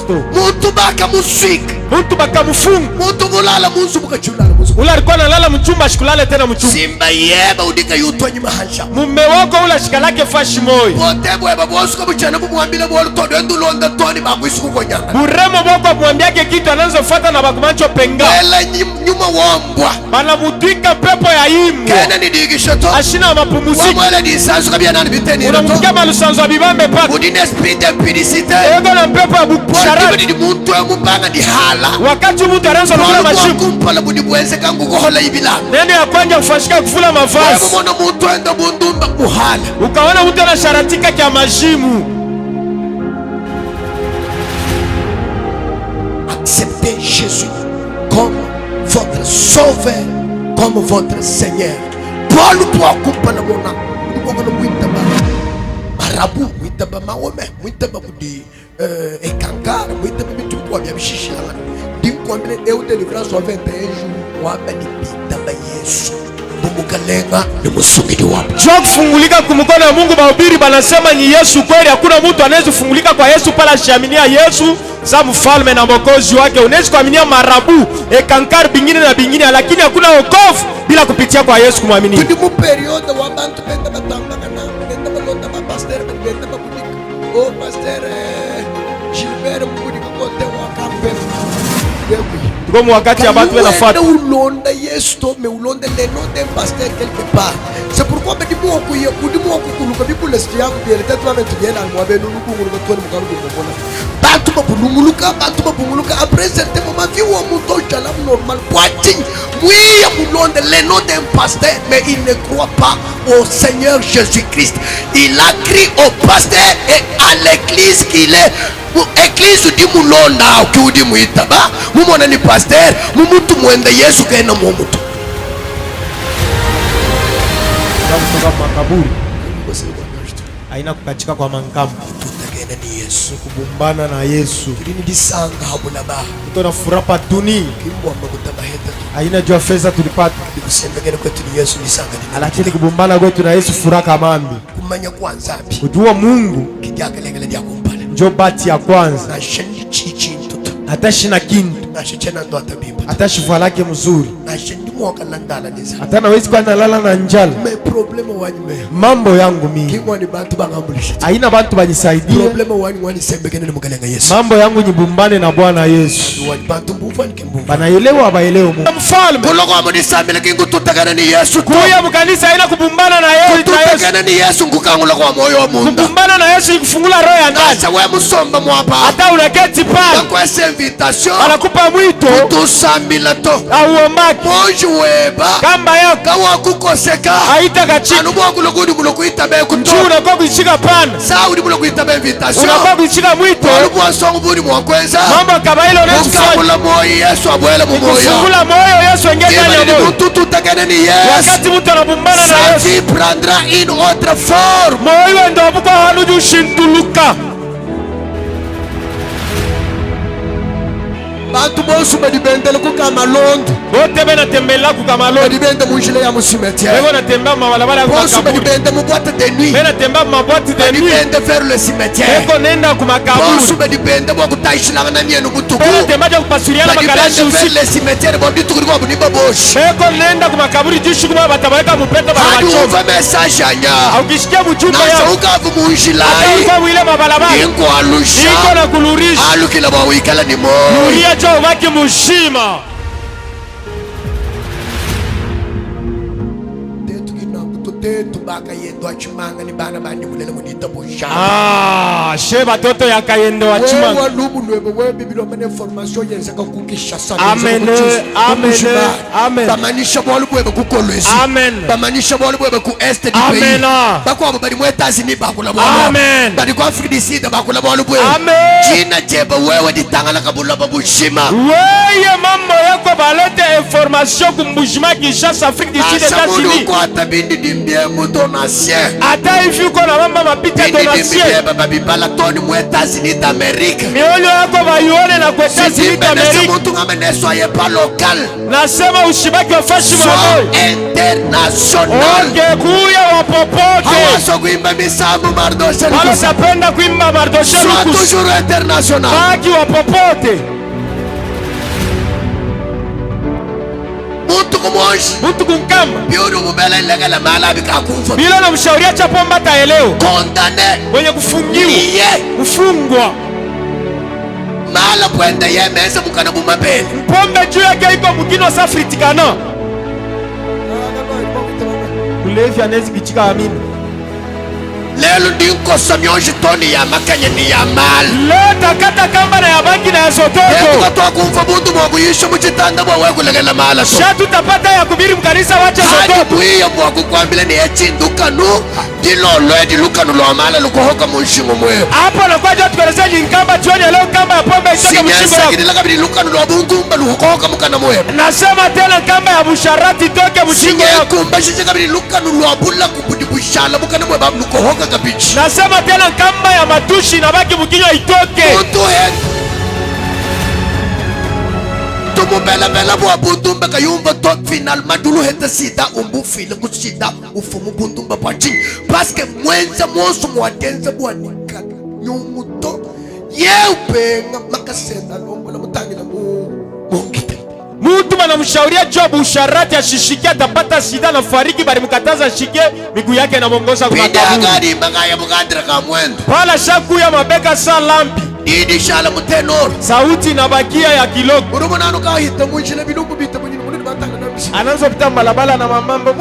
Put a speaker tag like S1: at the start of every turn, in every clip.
S1: Kristo.
S2: Muntu bakamuswika.
S1: Muntu bakamufunga.
S2: Muntu mulala munzu mukachulala munzu.
S1: Ule alikuwa analala mchumba ashikulale tena mchumba.
S2: Simba yeba udika yutonyi mahanja.
S1: Mume wako ule ashikalake fashi moyo.
S2: Bote bweba bosuka buchana bumwambile bwolo todo ndulonda toni bagwisuku konyanga.
S1: Buremo boko bumwambiake kitu anazofuata na bakumancho penga.
S2: Ela nyuma wombwa.
S1: Bana mutwika pepo ya imbwa.
S2: Kena nidigisha to.
S1: Ashina mapumuziki.
S2: Wamwele disansu kabia nani biteni.
S1: Unamukia malusanzo wa bibambe pako.
S2: Udine speed empiricite.
S1: Ego na pepo ya bukusharati.
S2: Wadi muntu ya mbanga di hala.
S1: Wakati mtu aranzo lukula mashimu.
S2: Kumpala budi bweze kangu kuhola ibila.
S1: Nende ya kwanja ufashika kufula mavazi.
S2: Mwana muntu enda bundumba muhala.
S1: Ukaona mtu anasharatika kia mashimu.
S2: Acceptez Jésus comme votre sauveur, comme votre Seigneur. Paul pour kumpala mona. Ndibongana mwitaba. Marabu mwitaba maome, mwitaba budi ekankara, mwitaba bitumwa bya bishishana. Dinkwambile eu delivrance wa 21 jours wa bitaba Yesu. Mumukalenga ni musungidi wapo.
S1: Jua kufungulika kumkono wa Mungu, mahubiri banasema ni Yesu kweli. Hakuna mtu anaweza kufungulika kwa Yesu pala ashiaminia Yesu za mfalme na mwokozi wake. Unaweza kuaminia marabu, ekankari bingine na bingine, lakini hakuna wokovu bila kupitia kwa Yesu kumwamini.
S2: Tudi mu periode wa bantu benda batamba kana, benda balonda ba pastor, benda bakudika. Oh pastor Gilbert mukudika kote wa kampe.
S1: Tuko mu wakati ya batu benafuata.
S2: Ulonda Yesu to me ulonda le nom d'un pasteur quelque part. C'est pourquoi me dimu okuye kudimu okukuluka bibule stia ku biere tatu ame tugenda mu abenu lukungulu batwani mukaru kubona. Bantu babulunguluka, bantu babunguluka après certain moment vie wa muto chala normal poiti. Mwiya mulonda le nom d'un pasteur mais il ne croit pas au Seigneur Jésus-Christ. Il a crié au pasteur et à l'église qu'il est. Église di mulonda ukiudi muitaba mumona ni pasteur mumutu mwenda Yesu kaena mumutu
S1: kutoka makaburi aina kukachika kwa mangamu
S2: tutagenda ni Yesu
S1: kubumbana na Yesu
S2: tulini disanga habula ba
S1: tutona furapa duni
S2: kimbo ambakutaba heta
S1: aina jua feza tulipata
S2: kusembegera kwetu ni Yesu disanga ni
S1: lakini kubumbana kwetu na Yesu furaka mambi
S2: kumanya kwanza mbi
S1: kujua Mungu
S2: kijaka lengele dia kumpala
S1: njo bati ya kwanza
S2: na shendi chichi mtoto
S1: hatashi na kintu
S2: na shechena ndo atabimba
S1: hatashi valake mzuri
S2: na shendi mwaka landala nisa
S1: hatana wezi kwa nalala na njala
S2: me problema wanyime
S1: mambo yangu mingi
S2: kingwa ni bantu bangambulisha
S1: haina bantu banisaidie
S2: problema wani sembegene ni mugalenga Yesu
S1: mambo yangu nyibumbane na Bwana Yesu
S2: wani bantu mbufu wani kimbufu
S1: banaelewa abaelewe Mungu mfalme
S2: kuloko amunisambile kingu tutagana ni Yesu
S1: kuya mukanisa haina kubumbana na Yesu
S2: tutagana ni Yesu ngukangula kwa moyo wa Mungu
S1: kubumbana na Yesu kufungula roho ya ndani
S2: sasa wewe musomba mwapa
S1: hata unaketi pale
S2: kwa invitation
S1: anakupa mwito
S2: tusambila to
S1: auombaki
S2: moju weba
S1: kamba yako
S2: kawa kukoseka
S1: haitaka chini
S2: anubo kulogudi mulokuita be kuto
S1: unakuwa kuishika pana
S2: saudi mulokuita be invitation
S1: unakuwa kuishika mwito
S2: unakuwa songo budi mwakweza
S1: mambo kama ile unachofanya
S2: ukabula moyo Yesu abwele mu moyo
S1: kufungula moyo Yesu ingia ndani ya moyo
S2: tutagana ni Yesu
S1: wakati mtu anabumbana na Yesu
S2: sa vie prendra une autre forme
S1: moyo ndio buko hanuju shintuluka
S2: bantu bose badibendele kukamalondo
S1: bote bena tembela kukamalondo
S2: badibende munjile ya musimetiere
S1: bena tembea mabalabala ya
S2: bose badibende mu boîte de nuit
S1: bena tembea mabwati de nuit
S2: badibende vers le cimetière
S1: eko nenda kumakaburi
S2: bose badibende bwa kutayishilanga na mienu butuku
S1: bena tembea kupasuriana makalashi
S2: badibende vers le cimetière bondi tukulikuwa buniba boshi
S1: eko nenda kumakaburi jishu kuma batabaleka mupeta banacho
S2: uva message anya
S1: au kisikia mjumbe
S2: na
S1: yao
S2: ukavu munjilai
S1: kwa mwile mabalabala
S2: ingo alusha
S1: iko na kulurisha
S2: alukila bwa wikala ni mo
S1: ulia cho ubaki mushima
S2: tubaka yendo achimanga ni bana bandi mulele munita bosha
S1: she batoto ya kayendo achimanga
S2: wewe lubu lwebe wewe bibilo mane formation yenza ka kukisha sana
S1: amen amen amen
S2: bamanisha bolu bwebe ku kolwezi
S1: amen
S2: bamanisha bolu bwebe ku est du pays
S1: amen
S2: bakwa bali mu États-Unis bakula bolu
S1: amen
S2: bali ku Afrique du Sud bakula bolu bwebe
S1: amen
S2: jina jeba wewe ditangala kabula babushima
S1: weye mambo yako balete information kumbushima Kinshasa Afrique du Sud États-Unis
S2: kwa tabindi dimbie muto na donatien.
S1: Ata hivi uko na mama mapita donatien.
S2: Babi balatoni mu États-Unis d'Amérique.
S1: Miolo yako bayone na kwa États-Unis d'Amérique.
S2: Mtu ngame ne soyez pas local.
S1: Nasema ushibaki wa fashi mwamoyo.
S2: International.
S1: Oke kuya wa popote.
S2: Hawaso kuimba misamu Mardoshe.
S1: Wala sapenda kuimba Mardoshe
S2: Sois
S1: lukusi.
S2: toujours international.
S1: Baki wa popote.
S2: Muntu kumoshi.
S1: Muntu kunkamba.
S2: Biuru mubele legele malabi kakufa.
S1: Bila na mshauria chapo mbata eleo.
S2: Condamné.
S1: Mwenye kufungiwa.
S2: Niye.
S1: Kufungwa.
S2: Mala puende ye meze mukana bumabele.
S1: Mpombe juu yake iko mugino safritikana. Ulevi anezi kichika amini.
S2: Lelo ndinko samyonji toni ya makanya ni ya mal.
S1: Leta kata kamba na ya bangi na ya sototo.
S2: Eto katoa kumfa bundu mwagu yisho mchitanda mwa wegu legele mala so.
S1: Shatu tapata ya kubiri mkanisa wache sototo.
S2: Hadi kuhiya mwagu kwa mbile ni echi ndukanu. Dilolo edi lukanu lo amala lukohoka munshingu mwe.
S1: Hapo na kwa jatu kwenye nkamba chuani ya leo kamba ya pombe itoke mshingo wako.
S2: Sinyasa kidilaka bidi lukanu lo abungumba lukohoka mkana mwe.
S1: Nasema tena kamba ya busharati itoke mshingo wako.
S2: Kumba shichaka bidi lukanu lo abula kubudi bushala mkana mwe babu lukohoka kabichi.
S1: Nasema tena kamba ya matushi na baki mkinyo itoke.
S2: Mutu hek. Tumu bela bela bua bundumba kayumba top final madulu heta sida umbu file kusida ufumu bundumba pachi. Paske mwenza monsu mwadenza bua nika nyumuto. Yeupenga makasenda lombo la mutangi la mungite.
S1: Mutu mana mshauria job usharati ashishikia tapata sida na fariki bari mkataza shike miguu yake na mongoza kwa
S2: Pida
S1: kaburi.
S2: agadi magaya mugandira kamwendo.
S1: Pala shaku ya mabeka sa lampi.
S2: Didi shala mutenor.
S1: Sauti na bakia ya kiloko.
S2: Urumu nanu kahita mwijile biluku bita mwijile mwijile matanga na mshi.
S1: Ananzo pita malabala na mamambo.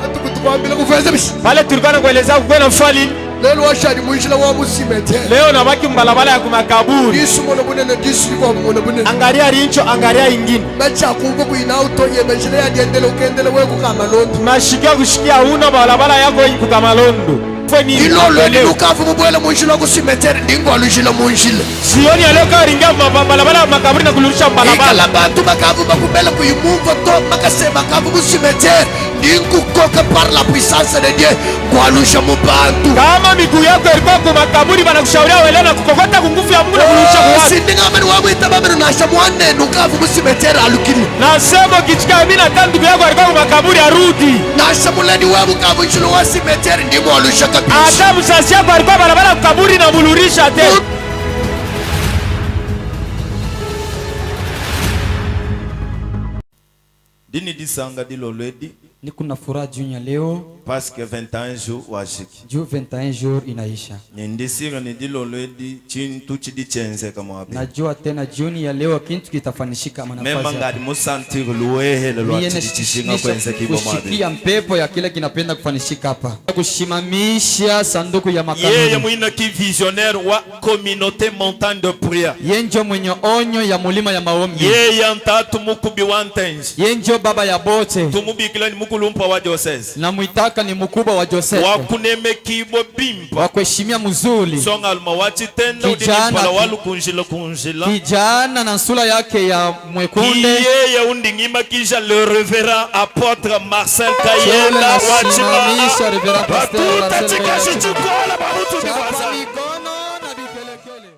S2: Atu kutukwambila kufeza bishi.
S1: Pale tulikuwa kueleza kukwena mfali.
S2: Lelo washadi mwijile wa musimete.
S1: Leo na baki mbalabala ya kumakaburi.
S2: Disu mwana bunene disu kwa mwana bunene.
S1: Angaria rincho, angaria ingine.
S2: Mecha kumbu kuina utonye mejile ya diendele ukendele weku kama londo.
S1: Tunashikia kushikia una balabala yako kukamalondo.
S2: Ilolo ni lukafu mbwele mwijile kusimetere ndingo alujile mwijile.
S1: Sioni ya leo kawa ringia balabala ya makaburi na kulurusha balabala.
S2: Ikala batu makavu makubele kuyimumva to makase makavu kusimetere. Ndingo koka par la puissance de Dieu kualusha mubantu.
S1: Kama miguu yako ilikuwa kwa makaburi bana kushauria wele na kukokota kungufu ya Mungu na kulurusha kwa watu.
S2: Sindinga mani wamu itabamenu nasha muane nukavu kusimetere alukini.
S1: Nasema kichika amina tandu yako ilikuwa kwa makaburi arudi.
S2: Nasha muleni wamu kavu nchilo wa simetere ndimo alusha kabisa.
S1: Ata msasi yako alikuwa barabara kaburi na mulurisha te.
S3: Dini disanga diloledi.
S4: Ni kuna furaha juu ya leo.
S3: Parce que 21 jours washiki.
S4: Juu 21 jours inaisha.
S3: Nyindisira ni diloledi chintu chidichenze kama wapi.
S4: Najua tena jioni ya leo kintu kitafanishika manafasi.
S3: Mema ngadi musanti luwehe lelo atidichishinga kwenze kibo mwabi.
S4: Kushikia mpepo ya kile kinapenda kufanishika hapa. Kushimamisha sanduku ya makanuni.
S3: Yeye mwina ki visionnaire wa communauté montagne de prière.
S4: Yenjo mwenye onyo ya mulima ya maombi.
S3: Yeye antatu mukubi wantenji.
S4: Yenjo baba ya bote.
S3: Tumubikila ni mukulumpa wa diocese.
S4: Na muitaka ni mkubwa wa Joseph.
S3: Wakuneme kibo bimpa.
S4: Wakuheshimia mzuri.
S3: Songa almawachi tenda udinipala walu kunjila kunjila.
S4: Kijana na sura yake ya mwekunde.
S3: Yeye undingima kisha le révérend apôtre Marcel Kayela wachima.
S4: Simamisha révérend pasteur Marcel Kayela.
S3: Chapa
S4: mikono na bipelekele.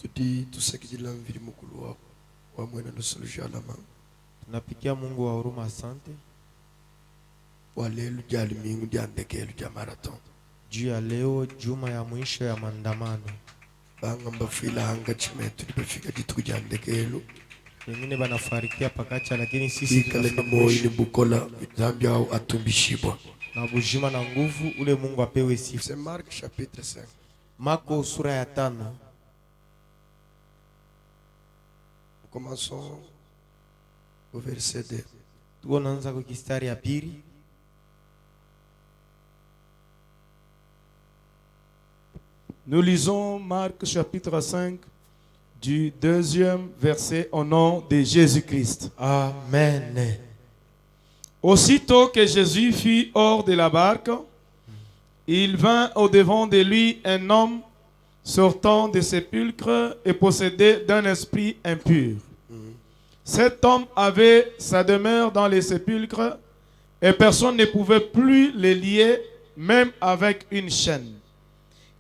S2: Tudi tusekijila mvili mukulu wako. Wa mwena nusulujia lama.
S1: Tunapikia Mungu wa huruma asante.
S2: Walelu jali mingu diandekelu ja marathon.
S1: Juu ya leo juma ya mwisho ya maandamano.
S2: Banga mbafila hanga chimetu libafika jitu kujiandekelu.
S1: Wengine banafarikia pakacha lakini sisi
S2: ikale ni moyo ni bukola Zambia au atumbishibwa.
S1: Na bujima na nguvu ule Mungu apewe sifa.
S2: C'est Marc chapitre 5.
S1: Marko sura ya 5.
S2: Commençons au verset 2.
S1: Tunaanza kwa kistari ya pili.
S5: Nous lisons Marc chapitre 5 du 2e verset au nom de Jésus-Christ.
S1: Amen.
S5: Aussitôt que Jésus fut hors de la barque, il vint au-devant de lui un homme sortant des sépulcres et possédé d'un esprit impur. Cet homme avait sa demeure dans les sépulcres et personne ne pouvait plus le lier, même avec une chaîne.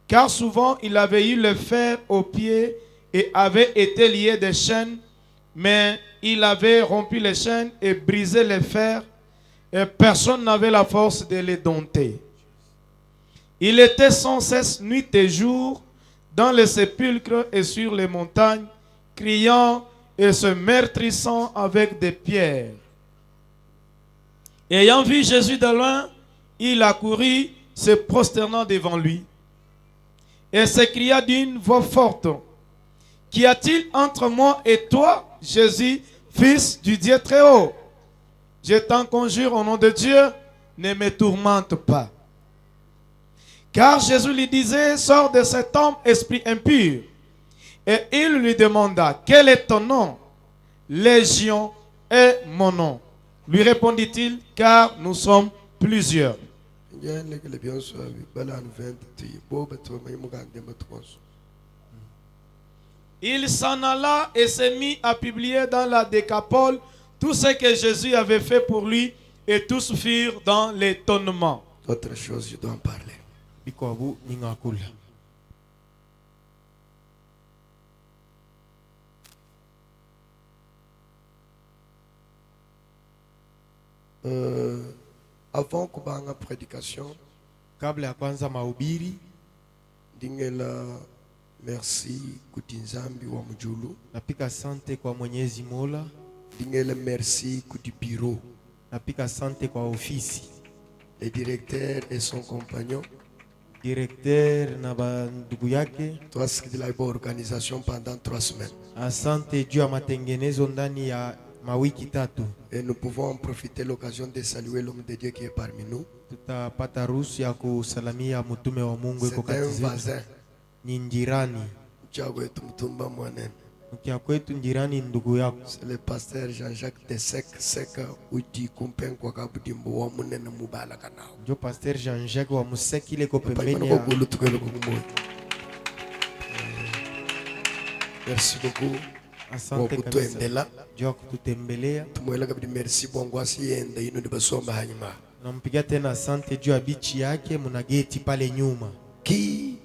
S5: Car souvent il avait eu le fer aux pieds et avait été lié des chaînes, mais il avait rompu les chaînes et brisé les fers et personne n'avait la force de les dompter. Il était sans cesse nuit et jour dans les sépulcres et sur les montagnes, criant et se meurtrissant avec des pierres. Ayant vu Jésus de loin, il accourut, se prosternant devant lui, et s'écria d'une voix forte, « Qu'y a-t-il entre moi et toi, Jésus, fils du Dieu très haut? Je t'en conjure au nom de Dieu, ne me tourmente pas. » Car Jésus lui disait, « Sors de cet homme, esprit impur. » Et il lui demanda, « Quel est ton nom? » « Légion est mon nom. » Lui répondit-il, « Car nous sommes plusieurs. » Il s'en alla et se mit à publier dans la Décapole tout ce que Jésus avait fait pour lui, et tous firent dans l'étonnement.
S2: Autre chose, je dois en parler. Avant kubanga prédication,
S1: kabla ya kwanza mahubiri,
S2: dingela merci kutinzambi wa mjulu,
S1: napika asante kwa Mwenyezi Mola,
S2: dingela merci kuti bureau,
S1: napika asante kwa ofisi,
S2: le directeur et son compagnon,
S1: directeur na bandugu yake,
S2: tuasikiliza ibo organisation pendant 3 semaines.
S1: Asante juu ya matengenezo ndani ya mawiki tatu.
S2: Et nous pouvons en profiter l'occasion de saluer l'homme de Dieu qui est parmi nous.
S1: Tutapata ruhusa ya kusalamia mtume wa Mungu yuko kati zetu. Ni njirani. Mkia kwetu njirani ndugu yako.
S2: C'est le pasteur Jean-Jacques de Seka uti kumpen kwa kabudimbo wa munene mubala kanao.
S1: Ndio pasteur Jean-Jacques wa Museki ile ko pembeni ya.
S2: Merci beaucoup.
S1: Asante kabisa. Jua kututembelea.
S2: Tumwela kabidi merci bongwasi yende ino ndibasomba hanyuma.
S1: Nampigia tena asante juu ya bichi yake, muna geti pale nyuma.
S2: Qui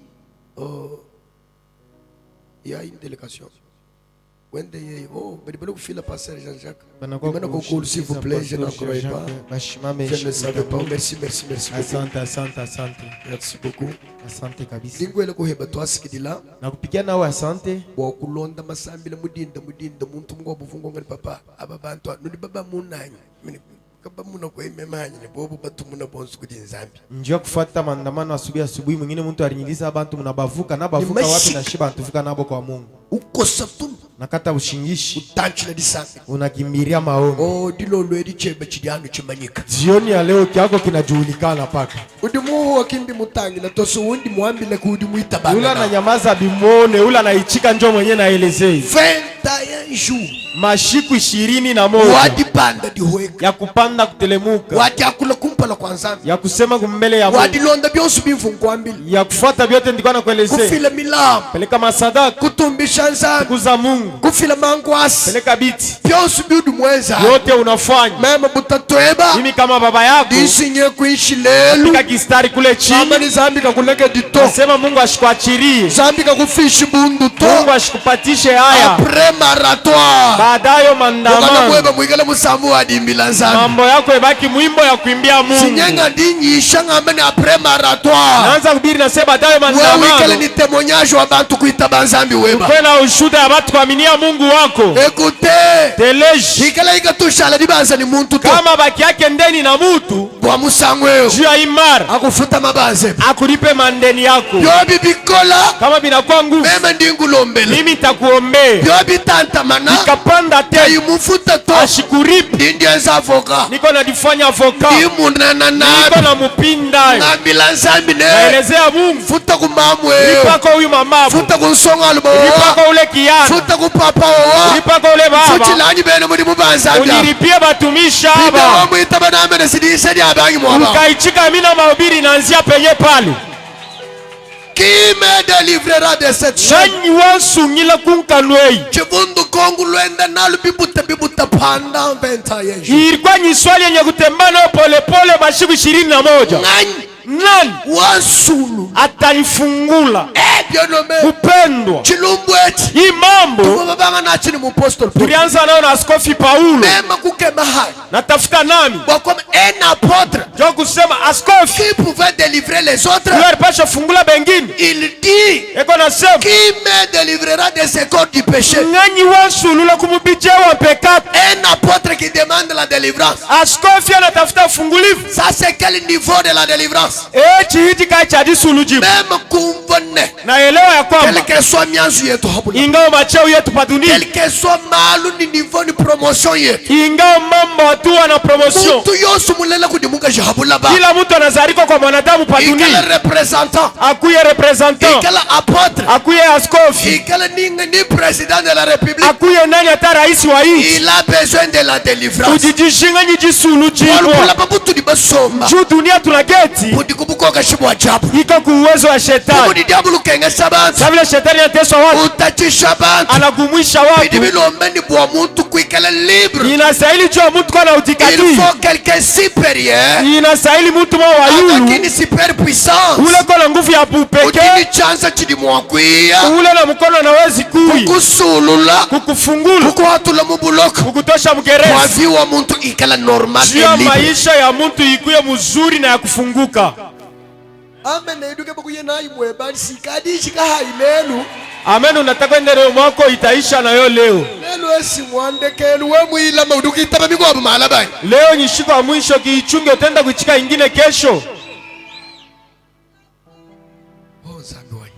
S2: il y a une délégation. When they mais le pasteur Jean-Jacques. S'il vous plaît, je n'en croyais pas. Je ne savais pas. Merci beaucoup.
S1: Asante.
S2: Merci beaucoup.
S1: Asante kabisa.
S2: Lingwele kuheba twasikidila.
S1: Nakupigia nawe asante.
S2: Wa kulonda masambile mudinda muntu mwa buvungo ngani papa. Aba bantu nudi baba munanyi. Kaba muna kwa imemanya ni bobo batu muna bonsu kudinzambi.
S1: Njia kufuata maandamano asubuhi mwingine mtu alinyiliza abantu munabavuka na bavuka wapi na shiba antuvuka nabo kwa Mungu.
S2: Uko satun.
S1: Nakata ushingishi.
S2: Utanchila disambi.
S1: Unakimbiria maombi.
S2: Dilo lwedi chebe chidiano chimanyika.
S1: Jioni ya leo kiako kinajulikana paka.
S2: Udimu wakimbi mutangi na tosu undi muambile kudimu itabana.
S1: Ula na nyamaza bimone, ula na ichika njo mwenye na elezei.
S2: 21 jours.
S1: Mashiku 21.
S2: Wadi panda dihueka.
S1: Ya kupanda kutelemuka.
S2: Wadi akula kumpala kwa nzambi.
S1: Ya kusema kumbele ya Mungu.
S2: Wadi londa bionsu bifu mkwambili.
S1: Ya kufuata biote ndikwana kuelezei.
S2: Kufila milamu.
S1: Peleka masadaka.
S2: Kutumbisha nzambi.
S1: Kuza Mungu.
S2: Kufila mangwasi.
S1: Peleka biti.
S2: Bionsu biudu mweza.
S1: Yote unafanya.
S2: Mema butatoeba.
S1: Mimi kama baba yako.
S2: Disinye kuishi lelu.
S1: Pika kistari kule chini.
S2: Mama ni zambi kakuleke dito.
S1: Nasema Mungu ashikuachirie.
S2: Zambi kakufishi bundu to.
S1: Mungu ashikupatishe haya.
S2: Après maratoire.
S1: Baadayo mandamano.
S2: Mweba mwigala musamu wa dimbila zambi.
S1: Mambo yako ibaki mwimbo ya kuimbia Mungu.
S2: Sinyenga dinyi ishanga mene après maratoire.
S1: Naanza kubiri na sema baadayo mandamano.
S2: Wewe wikale ni témoignage wa bantu kuita banzambi weba.
S1: Kwena ushuda ya watu kuaminia Mungu wako.
S2: Écoutez.
S1: Teleji.
S2: Ikala ikatushala dibanza ni muntu to.
S1: Kama baki yake ndeni na mutu.
S2: Bwa musangweo.
S1: Juu ya imara.
S2: Akufuta mabaze.
S1: Akuripe mandeni yako.
S2: Yobi bikola.
S1: Kama binakuwa nguvu.
S2: Meme ndingulombele.
S1: Mimi takuombe.
S2: Yobi tanta mana.
S1: Nikapanda te.
S2: Imufuta to.
S1: Ashikuripe.
S2: Ndienza avoka.
S1: Niko na difanya avoka.
S2: Imunana na.
S1: Niko na mupinda.
S2: Ngambila nzambi ne.
S1: Naelezea Mungu.
S2: Futa kumamwe.
S1: Ripako huyu mamabu.
S2: Futa kunsonga lubo.
S1: Ripako ule kiana.
S2: Futa kupapa wa.
S1: Ripako ule baba.
S2: Futi lanyi bene muri mubanza.
S1: Uniripie batumisha haba.
S2: Bibe wa mwita baname na sidisha ni abangi mwaba.
S1: Ukaichika mina mahubiri inaanzia penye pale.
S2: Qui me délivrera de cette chaîne?
S1: nani wansungila kunkanwei.
S2: Chivundu kongu luenda nalu bibuta panda 20 ans.
S1: Ilikuwa ni swali yenye kutembana polepole masiku 21. Nani
S2: Wansulu
S1: atanifungula?
S2: bien nommé
S1: Upendwa,
S2: chilumbu eti
S1: hii mambo
S2: tubabanga na chini mupostol
S1: tulianza nayo na Askofu Paulo.
S2: mema kukema hai
S1: Natafuta nami
S2: comme un apôtre
S1: ndio kusema askofu
S2: qui pouvait délivrer les autres.
S1: yule alipasha fungula bengine.
S2: Il dit
S1: Eko nasema
S2: qui me délivrera de ce corps du péché?
S1: nani wansulula kumubije wa pekato.
S2: Un apôtre qui demande la délivrance.
S1: Askofu anatafuta fungulivu.
S2: Ça c'est quel niveau de la délivrance?
S1: Chihiti kai cha disulujibu.
S2: Même kumvone
S1: Naelewa ya kwamba
S2: quel que soit mianzu yetu habula,
S1: ingawa macheo yetu pa dunia,
S2: quel que soit malu ni niveau ni promotion yetu,
S1: ingawa mambo watu wana promotion,
S2: mtu yosu mulela kudimuka jahabula ba
S1: kila mtu anazariko kwa mwanadamu pa
S2: ikala
S1: dunia.
S2: representant,
S1: Akuye representant,
S2: ikala apôtre,
S1: akuye askofu,
S2: ikala ni président de la république.
S1: akuye nani hata rais wa nchi.
S2: Il a besoin de la délivrance.
S1: Ujijishinga nyijisulujibu.
S2: Wala babutu di basomba
S1: Juu dunia tuna geti
S2: budi kubukoka shibu ajabu
S1: iko ku uwezo wa shetani.
S2: budi diabulu kenga sabantu
S1: Sa vile shetani anateswa watu,
S2: utachisha bantu
S1: anagumwisha
S2: bidi
S1: watu.
S2: bilombe bwa muntu kwikala libre.
S1: Inastahili juu ya mtu kwa na
S2: Il
S1: utikati.
S2: faut quelqu'un supérieur
S1: Inastahili mtu mwa wa
S2: avec
S1: yulu
S2: une super puissance
S1: ule kwa na nguvu ya pekee,
S2: utini chanza chidi mwakwia
S1: ule na mkono anawezi kui
S2: kusulula
S1: kukufungula,
S2: kukuhatula mubuloko
S1: kukutosha
S2: kwa
S1: mgereza.
S2: viwa muntu ikala normal
S1: Juu ya
S2: et libre.
S1: maisha ya mtu ikuye mzuri na ya kufunguka.
S2: Amen eduke bukuye nayi mwebali sikadi shika haimenu
S1: Amen. Unataka endeleo mwako itaisha na yo leo.
S2: nelo esi mwandekelu we mwila mauduki itaba migwabu malabai.
S1: Leo ni siku ya mwisho, kiichunge utenda kuchika ingine kesho.
S2: Oh Zamboi.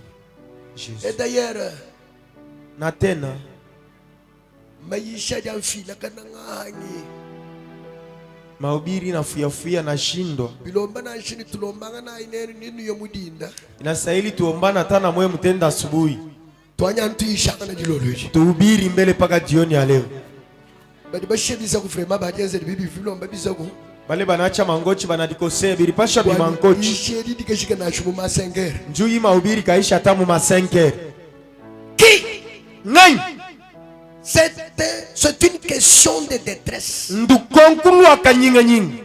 S2: Et d'ailleurs
S1: Na tena
S2: maisha ya mfila kana ngangi
S1: mahubiri na fuyafuya na shindwa.
S2: bilomba na shini tulombanga na ineni ninu yo mudinda
S1: Inastahili tuombana tana mwe mtenda asubuhi.
S2: twanya ntu ishaka na diloloji
S1: Tuhubiri mbele paka jioni ya leo.
S2: badi bashebisa ku frema bagenze bibi bilomba bisako
S1: Bale banacha mangochi banadikosea bilipasha bimangochi.
S2: isheri dikashika na shumu masengere
S1: Njuu hii mahubiri kaisha tamu masenke.
S2: qui
S1: Ngai
S2: c'est une question de détresse,
S1: ndukonkulu akanyinga nyingi.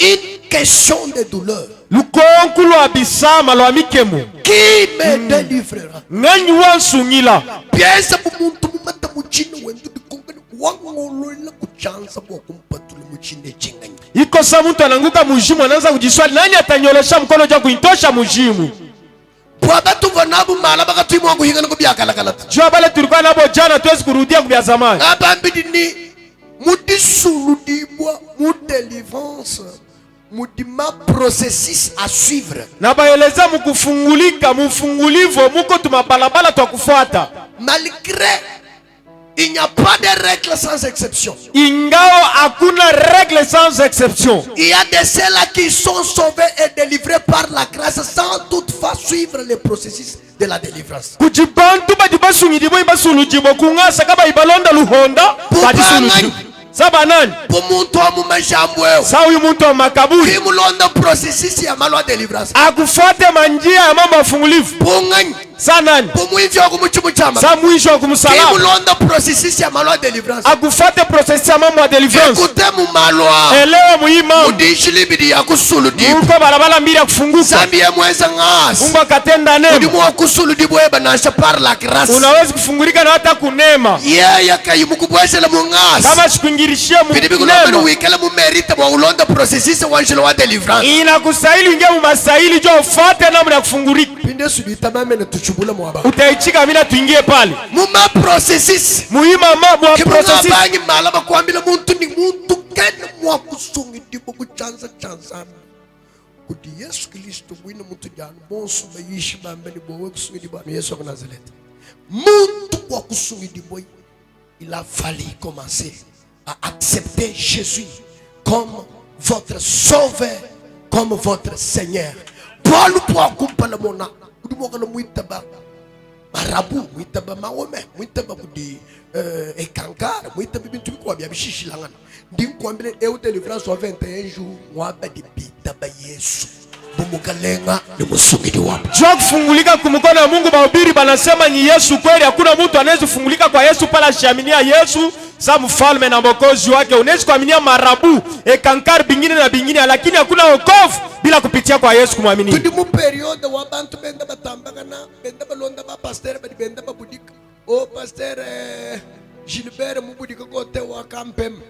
S2: une question de douleur.
S1: Lukonkulu abisama lo amikemo.
S2: Qui me délivrera?
S1: Nganyi wansungila.
S2: Piensa bumuntu mumata muchino wendu dikongani wangolola kuchanza bwa kumpatula muchine chingani.
S1: Iko sa mtu ananguka mujimu anaanza kujiswali nani atanyolesha mkono ja kuitosha mujimu.
S2: Bwa batu vanabu mala bakatwi mwangu hingana kubyakala kalata.
S1: Jua bale tulikuwa nabo jana tuwezi kurudia kubya zamani.
S2: Abambidi ni mudisulu dibwa mudelivrance mudima processus à suivre.
S1: Na baeleza mukufungulika mufungulivo muko tumabalabala twa kufuata.
S2: Malgré il n'y a pas de règles sans exception.
S1: Ingao hakuna règle sans exception.
S2: Il y a des ceux-là qui sont sauvés et délivrés par la grâce sans toutefois suivre le processus de la délivrance.
S1: Kujibantu badibasungidibwe ibasulujibo kungasa kaba ibalonda luhonda badisulujibo. Saba nani?
S2: Pumuntu wa mumajambwe.
S1: Sa huyu mtu wa makaburi.
S2: Kimulonda processus ya malwa délivrance.
S1: Akufuate manjia ya mambo ya fungulivu.
S2: Pungani.
S1: Sa nani?
S2: Pumuivyo wa kumuchumu chama.
S1: Sa mwisho wa kumsalaba.
S2: Kimulonda processus ya malwa délivrance.
S1: Akufuate process ya mambo ya deliverance.
S2: Ekute mu malwa.
S1: Elewa muhimu.
S2: Mudishi libidi ya kusulu dibu.
S1: Mungu barabara mbili ya kufunguka.
S2: Zambi ya mweza ngasi.
S1: Mungu akatenda neno.
S2: Mudimu wa kusulu dibu eba nasha par la grâce.
S1: Unaweza kufungulika na hata kunema.
S2: Ya kayimu kubwese la mungasi.
S1: Kama sikuingirishia
S2: Bidibi kulomba
S1: munema.
S2: wikala mu merite mwa ulonda processus wa njelo wa délivrance.
S1: Inakustahili ingia mumastahili jo ufuate namna ya kufungulika.
S2: Pinde sudita mame na tuchubula mwaba.
S1: Utaichika bila tuingie pale.
S2: Muma processus.
S1: Muhima mambo ya processes.
S2: Kimungabangi malaba kuambila muntu ni muntu kene mwa kusungi dibo kuchanza chanzana. Kuti Yesu Kristo mwina muntu janu bonsu bayishi bambeli bowe kusungi dibo anu Yesu wa Nazareth. Muntu wa kusungi dibo il a fallu commencer à accepter Jésus comme votre sauveur, comme votre Seigneur. Paul pour kumpala mona kudumoka na muitaba marabu muitaba maome muitaba kudi ekankara muitaba bintu bikwa bya bishishilangana ndinkwambile eu délivrance wa 21 jours mwaba di bitaba Yesu bumukalenga ni musumiri wapo.
S1: Jua kufungulika kumkono wa Mungu, bahubiri banasema ni Yesu kweli. Hakuna mtu anaweza kufungulika kwa Yesu pala shiaminia Yesu sa mfalme na mwokozi wake. Unaweza kuaminia marabu ekankari bingine na bingine, lakini hakuna wokovu bila kupitia kwa Yesu kumwamini.
S2: Tudi mu periode wa bantu benda batambaka na benda balonda ba pasteur badi benda babudika. O pasteur Gilbert mubudika kote wa Kampem.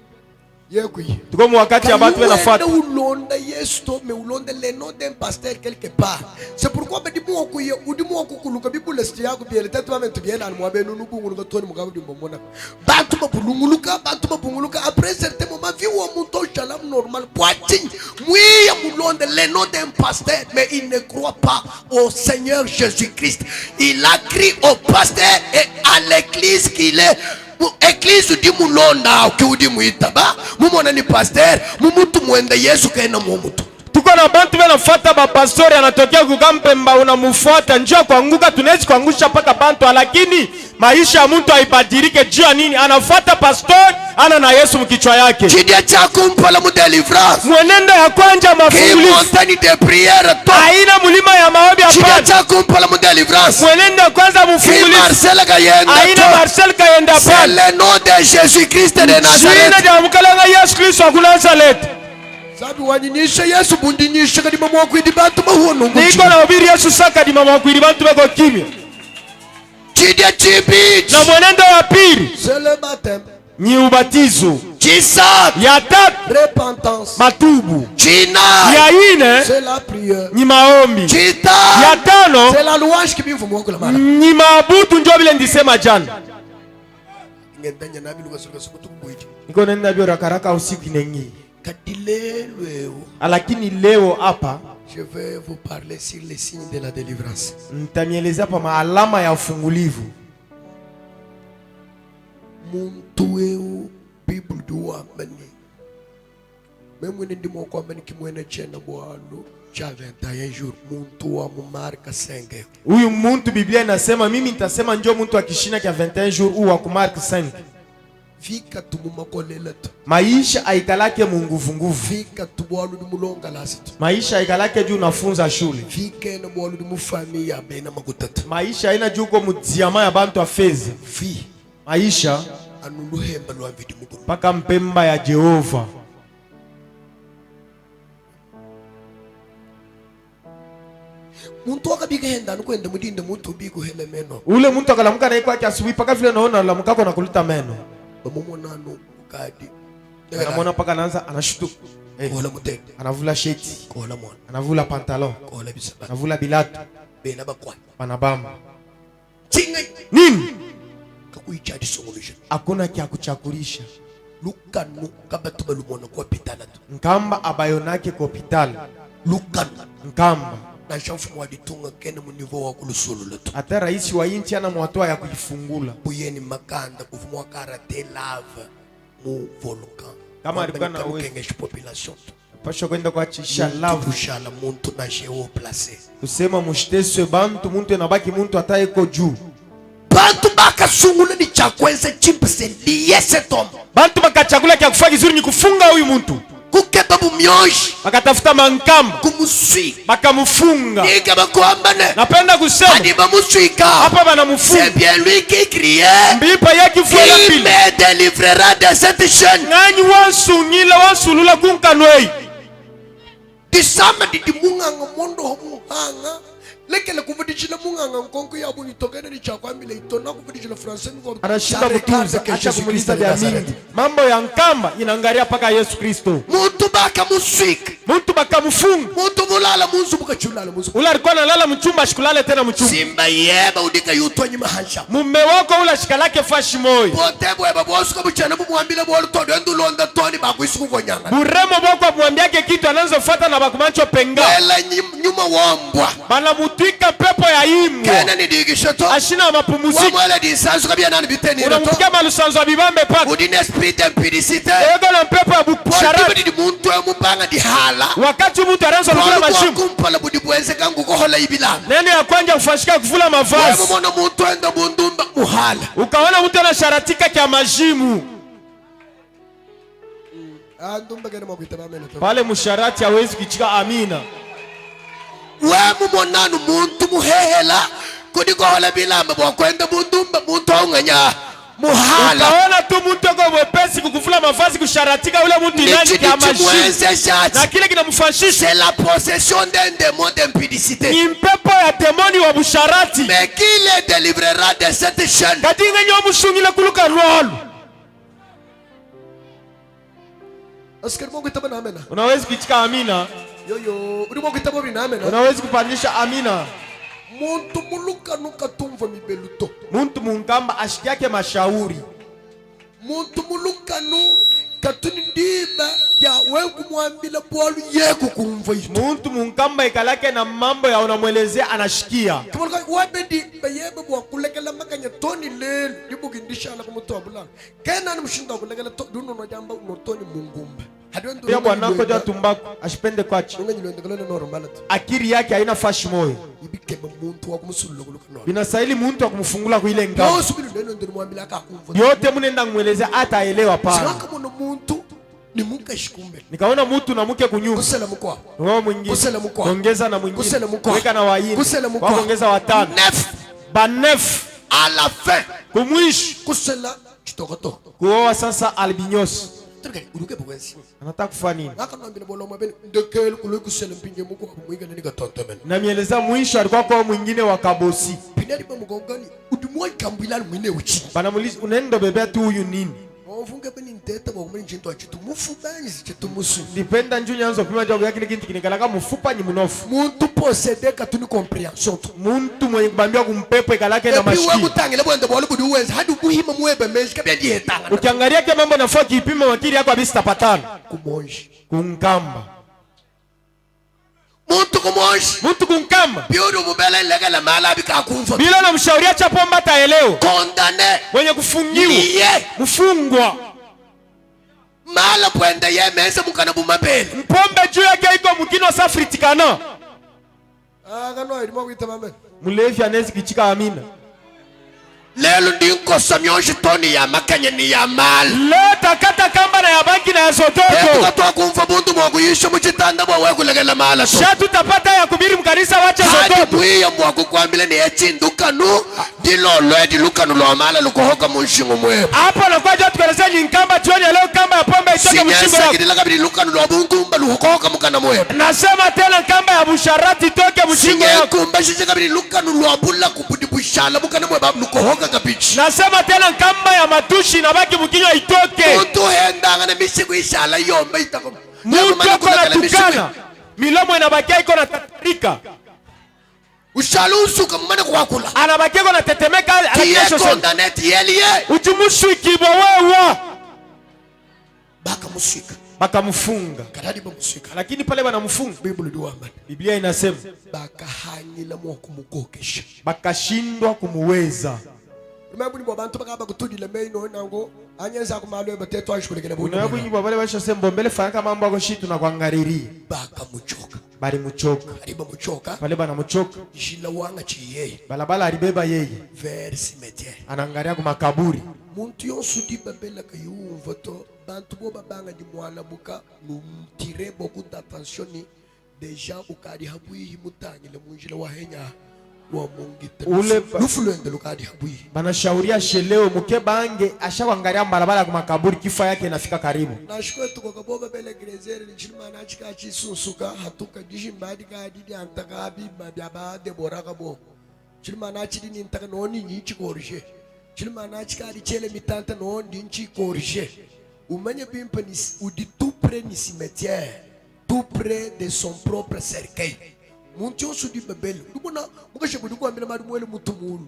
S2: Yekui.
S1: Tuko mu wakati ya batu benafuata.
S2: Ulonda Yesu mais ulonda le nom d'un pasteur quelque part. C'est pourquoi badi mu okuye udimu okukuluka bibule sti yako biele tatu ba mentu biele almwa benu nubungu ngotoni mugabu dimbomona. Bantu babulunguluka après certain moment vie wa muto chalam normal poitin. Mouya mulonda le nom d'un pasteur mais il ne croit pas au Seigneur Jésus-Christ. Il a crié au pasteur et à l'église qu'il est. Église di mulonda ukiudi muitaba mumona ni pasteur mumutu mwende Yesu kaina mumutu.
S1: Tuko na bantu benafuata ba pastori anatokea kukampemba, unamufuata njoo kuanguka, tunaweza kuangusha paka bantu, lakini maisha ya mtu haibadilike juu ya nini? Anafuata pastori ana na Yesu mkichwa yake.
S2: Chidia chako mpala mu deliverance.
S1: Mwenendo ya kwanja mafungulifu.
S2: Montagne de prière to.
S1: Aina mulima ya maombi hapa.
S2: Chidia chako mpala mu deliverance.
S1: Mwenendo ya kwanza mfungulifu.
S2: Marcel Kayenda.
S1: Aina Marcel Kayenda hapa.
S2: C'est le nom de Jésus-Christ de Nazareth.
S1: Jina ya mkalanga Yesu Kristo wa Nazareth.
S2: Sabi wanyinisha Yesu bundinyisha kadi mama wako idi bantu bahono.
S1: Niko na ubiri Yesu saka di mama wako idi bantu bako kimya.
S2: Chidia chibi.
S1: Na mwenendo wa pili.
S2: C'est le baptême.
S1: Ni ubatizo.
S2: Chisa.
S1: Ya tatu.
S2: Repentance.
S1: Matubu.
S2: China.
S1: Ya ine.
S2: C'est la prière.
S1: Ni maombi.
S2: Chita.
S1: Ya tano.
S2: C'est la louange qui bivu mwako la mara.
S1: Ni maabudu ndio vile ndisema jana.
S2: Ngendanya nabi lugasuka sukutu kubuiti.
S1: Niko nenda bio rakaraka usiku nengi.
S2: Kadilelweo.
S1: Lakini leo hapa
S2: Je vais vous parler sur les signes de la délivrance.
S1: nitamielezea hapa maalama ya ufungulivu.
S2: Muntu weu Bible duwa mani. Memwe ndimo kwa mani kimwene chena bwalo cha 21 jours. Muntu wa mu Marka 5.
S1: Huyu muntu Biblia inasema, mimi nitasema njoo muntu akishina kia 21 jours ou wa Mark 5.
S2: Fika tumumakolela tu.
S1: Maisha aikalake munguvu nguvu.
S2: Fika tubwalo dumulonga lasitu.
S1: Maisha aikalake juu unafunza shule.
S2: Fika na bwalo dumufami ya bena magutatu.
S1: Maisha haina juu uko mudiama ya bantu wa feza.
S2: Fi.
S1: Maisha
S2: anuluhemba lwa vidi mukuru.
S1: Paka mpemba ya Jehova.
S2: Muntu wakabiga henda nukwenda mudinde muntu bigo hele meno.
S1: Ule muntu akalamuka na iko yake asubuhi paka vile naona alamukako na kulita meno.
S2: Bamumona no kadi.
S1: Anamwona paka anaanza anashutuka.
S2: Kola mutende.
S1: Anavula sheti.
S2: Kola mwana.
S1: Anavula pantalon.
S2: Kola bisaba.
S1: Anavula bilatu.
S2: Bena bakwa.
S1: Panabamba.
S2: Chinga.
S1: Nini?
S2: Kakuichadi songolution.
S1: Hakuna kia kuchakulisha.
S2: Lukanu kabatu balumona kwa pitala tu.
S1: Nkamba abayonake kwa hospitali.
S2: Lukanu.
S1: Nkamba.
S2: Na shamfu mwaditunga kene munivo wa kulusulu letu.
S1: Ata raisi wa inchi ana mwatoa ya kujifungula.
S2: Buyeni makanda kufumwa karate lava mu volcan.
S1: Kama alikuwa na uwezo.
S2: Kengesh population.
S1: Pasho kwenda kwa chisha love.
S2: Kushala muntu na jeo place.
S1: Kusema mushteswe bantu muntu enabaki muntu ataeko juu.
S2: Bantu baka sungula ni chakwense chimpse liyese tomo.
S1: Bantu baka chakula kia kufaa kizuri ni kufunga huyu muntu.
S2: Kukeba bumyoshi.
S1: Bakatafuta mankamba.
S2: Kumusui.
S1: Baka mufunga.
S2: Nika bakuambane.
S1: Napenda kusema.
S2: Hadi bamusuika.
S1: Hapa bana mufunga.
S2: C'est bien lui qui criait.
S1: Mbipa yaki fuela pili.
S2: Il me délivrera de cette chaîne.
S1: Ngani wansu ngila wansu lula kunkanwei.
S2: Disama di munganga mondo muhanga. Lekele kuvudishila munganga nkonko ya buni tokene ni chakwambile itona kuvudishila français ngo.
S1: Anashinda kutunza acha kumuliza vya mingi. Mambo ya nkamba inaangalia paka Yesu Kristo.
S2: Muntu baka muswika.
S1: Muntu baka mufunga.
S2: Muntu mulala munzu bukachulala munzu.
S1: Ula alikuwa analala mchumba shikulale tena mchumba.
S2: Simba yeba udika yutonyi mahansha.
S1: Mume wako ula shikalake fashi moyo.
S2: Pote bweba bwosuka buchana bumwambile bwolu todo endulonda toni bakwisuku konyanga.
S1: Buremo boko mwambiake kitu anazofuata na bakumancho penga.
S2: Wela nyuma wombwa.
S1: Bana mutwika pepo ya imbwa.
S2: Kena ni digisha to.
S1: Ashina mapumuziki.
S2: Wamwela disansu kabia nani biteni to.
S1: Unamukia malusanzo bibambe paka.
S2: Udine esprit impudicite.
S1: Ego na pepo ya bukusharati.
S2: Pote budi muntu ya mubanga di hala.
S1: Wakati mtu anaanza kuvula mashimu.
S2: Kumpala budi bwenze kangu kohola ibila.
S1: Neno ya kwanja kufashika kuvula mavazi.
S2: Wewe mwana muntu enda bundumba muhala.
S1: Ukaona mtu anasharatika kia majimu.
S2: Ndumba kena mwakuita bamene to.
S1: Pale musharati hawezi kuchika amina.
S2: we mumonanu muntu muhehela kudiko hola bilamba bokwenda bundumba muntu onganya muhala
S1: utaona tu mtu kwa mwepesi kukufula mavazi kusharatika ule mtu ndani ya mashine na kile kinamfashisha.
S2: C'est la possession d'un démon d'impudicité.
S1: Ni mpepo ya demoni wa busharati.
S2: Mais qui les délivrera de cette chaîne?
S1: Kadinga nyo mshungile kuluka rolo.
S2: Askari Mungu itabana amena.
S1: Unaweza kuitika amina.
S2: Yo uri Mungu itabana amena.
S1: Unaweza kupandisha amina.
S2: Muntu muluka nuka tumva mibeluto.
S1: Muntu mungamba ashikiake mashauri.
S2: Muntu muluka nu katuni ndiba ya wengu mwambila bwalu yeku kumva ito.
S1: Muntu mungamba ikalake na mambo ya unamwelezea anashikia.
S2: Kama wabedi bayebe bwa kulekela makanya toni lelu libugindisha ala kumuto abulala. Kena ni mshinda kulekela duno no jamba unotoni mungumba.
S1: Pia bwanako ja tumbaku ashipende kwachi. Akiri yake haina fashi moyo. Binastahili muntu wa kumfungula kwa ile ngao. Yote munenda kumwelezea ataelewa pale. Nikaona mtu na mke kunyuma. Roho mwingine. Ongeza na mwingine. Weka na waini. Ongeza watano. Banef.
S2: À la fin.
S1: Kumwishi.
S2: Kusela chitokoto.
S1: Kuoa sasa albinos. Anataka kufanya nini? Na mieleza mwisho alikuwa kwa mwingine wa kabosi. Banamuliza unaenda bebea tu huyu nini? Dipenda njoo nyanzo pima jago yake kintu kinikalaka mfupa ni mnofu.
S2: Muntu possédé ka tuni compréhension.
S1: Muntu mwenye kubambia kumpepe kalake na mashiki. Ukiangalia kama mambo nafaa kipima wakili yako abisi tapatana.
S2: Kumonji.
S1: Kunkamba.
S2: Muntu kumonji.
S1: Muntu kunkamba.
S2: Biuru mubele legala mala bika kumfa.
S1: Bila na mshauria chapomba ataelewa.
S2: Condamné.
S1: Mwenye kufungiwa. Mfungwa.
S2: Mala pwenda ye mense mukana bumabele.
S1: Mpombe juu yake iko mkino safritikana.
S2: Kano edimo kuitamame.
S1: Mulevi anezi kichika amina.
S2: Lelo ndinko samyonshi toni ya makanya ni ya mala.
S1: Leta kata kamba na ya banki na ya sototo.
S2: Katoa kumfa bundu mwaku yisho mchitanda mwa weku legela mala to.
S1: Shatu tapata ya kubiri mkanisa wache sototo.
S2: Hadi buia mwaku kuambile ni echindukanu. Dilolo edi lukanu lo mala lukohoka munshingu mwebu.
S1: Hapo na kwa jatu kweleza nyingamba tuwani ya leo kamba ya pombe itoke mshingo wako.
S2: Sinyasa kidila kabili lukanu lo mungumba lukohoka mukana mwebu.
S1: Nasema tena kamba ya busharati itoke mshingo wako.
S2: Kumba shize kabili lukanu lo abula kubudi bushala mukana mwebu lukohoka kabichi.
S1: Nasema tena kamba ya matushi na baki mkinywa itoke.
S2: Muntu henda ngana misiku ishala yomba itako.
S1: Muntu yako na tukana. Milomo inabakia iko na tatarika.
S2: Ushalusu kamana kwa kula.
S1: Anabakia iko na tetemeka.
S2: Tiye condamné tiye.
S1: Ujimushwiki wewe.
S2: Baka musika.
S1: Baka mfunga.
S2: Kadadi ba musika.
S1: Lakini pale bana mfunga. Biblia inasema
S2: baka hanyila mwa kumukokesha.
S1: Bakashindwa kumuweza.
S2: Remember ni bantu bakaba kutudile meino nango anyenza kumalo bateto ashikulegele
S1: buntu. Unabu nyinyi babale basho sembo mbele fanya mambo yako shitu na kuangariri.
S2: Baka muchoka. Bali
S1: muchoka.
S2: Ariba muchoka.
S1: Pale bana muchoka.
S2: Jila wanga chiye.
S1: Balabala alibeba yeye.
S2: Vers cimetière.
S1: Anaangalia kwa makaburi.
S2: Muntu yonsu di babela kayumva to bantu bo babanga di mwala buka numtire beaucoup d'attention ni deja ukadi habuyi mutangile munjile wa henya. Ule nufuluende lukadi habui.
S1: Banashauria sheleo muke bange ashawangalia barabara kwa makaburi kifa yake inafika karibu.
S2: Nashukuru tuko kaboba bele grezere nchilima na chika chisusuka hatuka jimbadi kadi antaka abiba byaba Debora kabo. Chilima na chidi ni ntaka noni nchi korije. Chilima na chika di chele mitanta noni nchi korije. Umanye bimpa ni udi tout près ni cimetière, tout près de son propre cercueil. Muntu sudi babeli ndubona mukashe kuduko ambira mari mwele mutumulu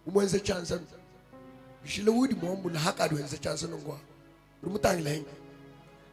S2: umwenze chanza bishile wudi mwambula hakadi wenze chanza ngwa rumutangila henga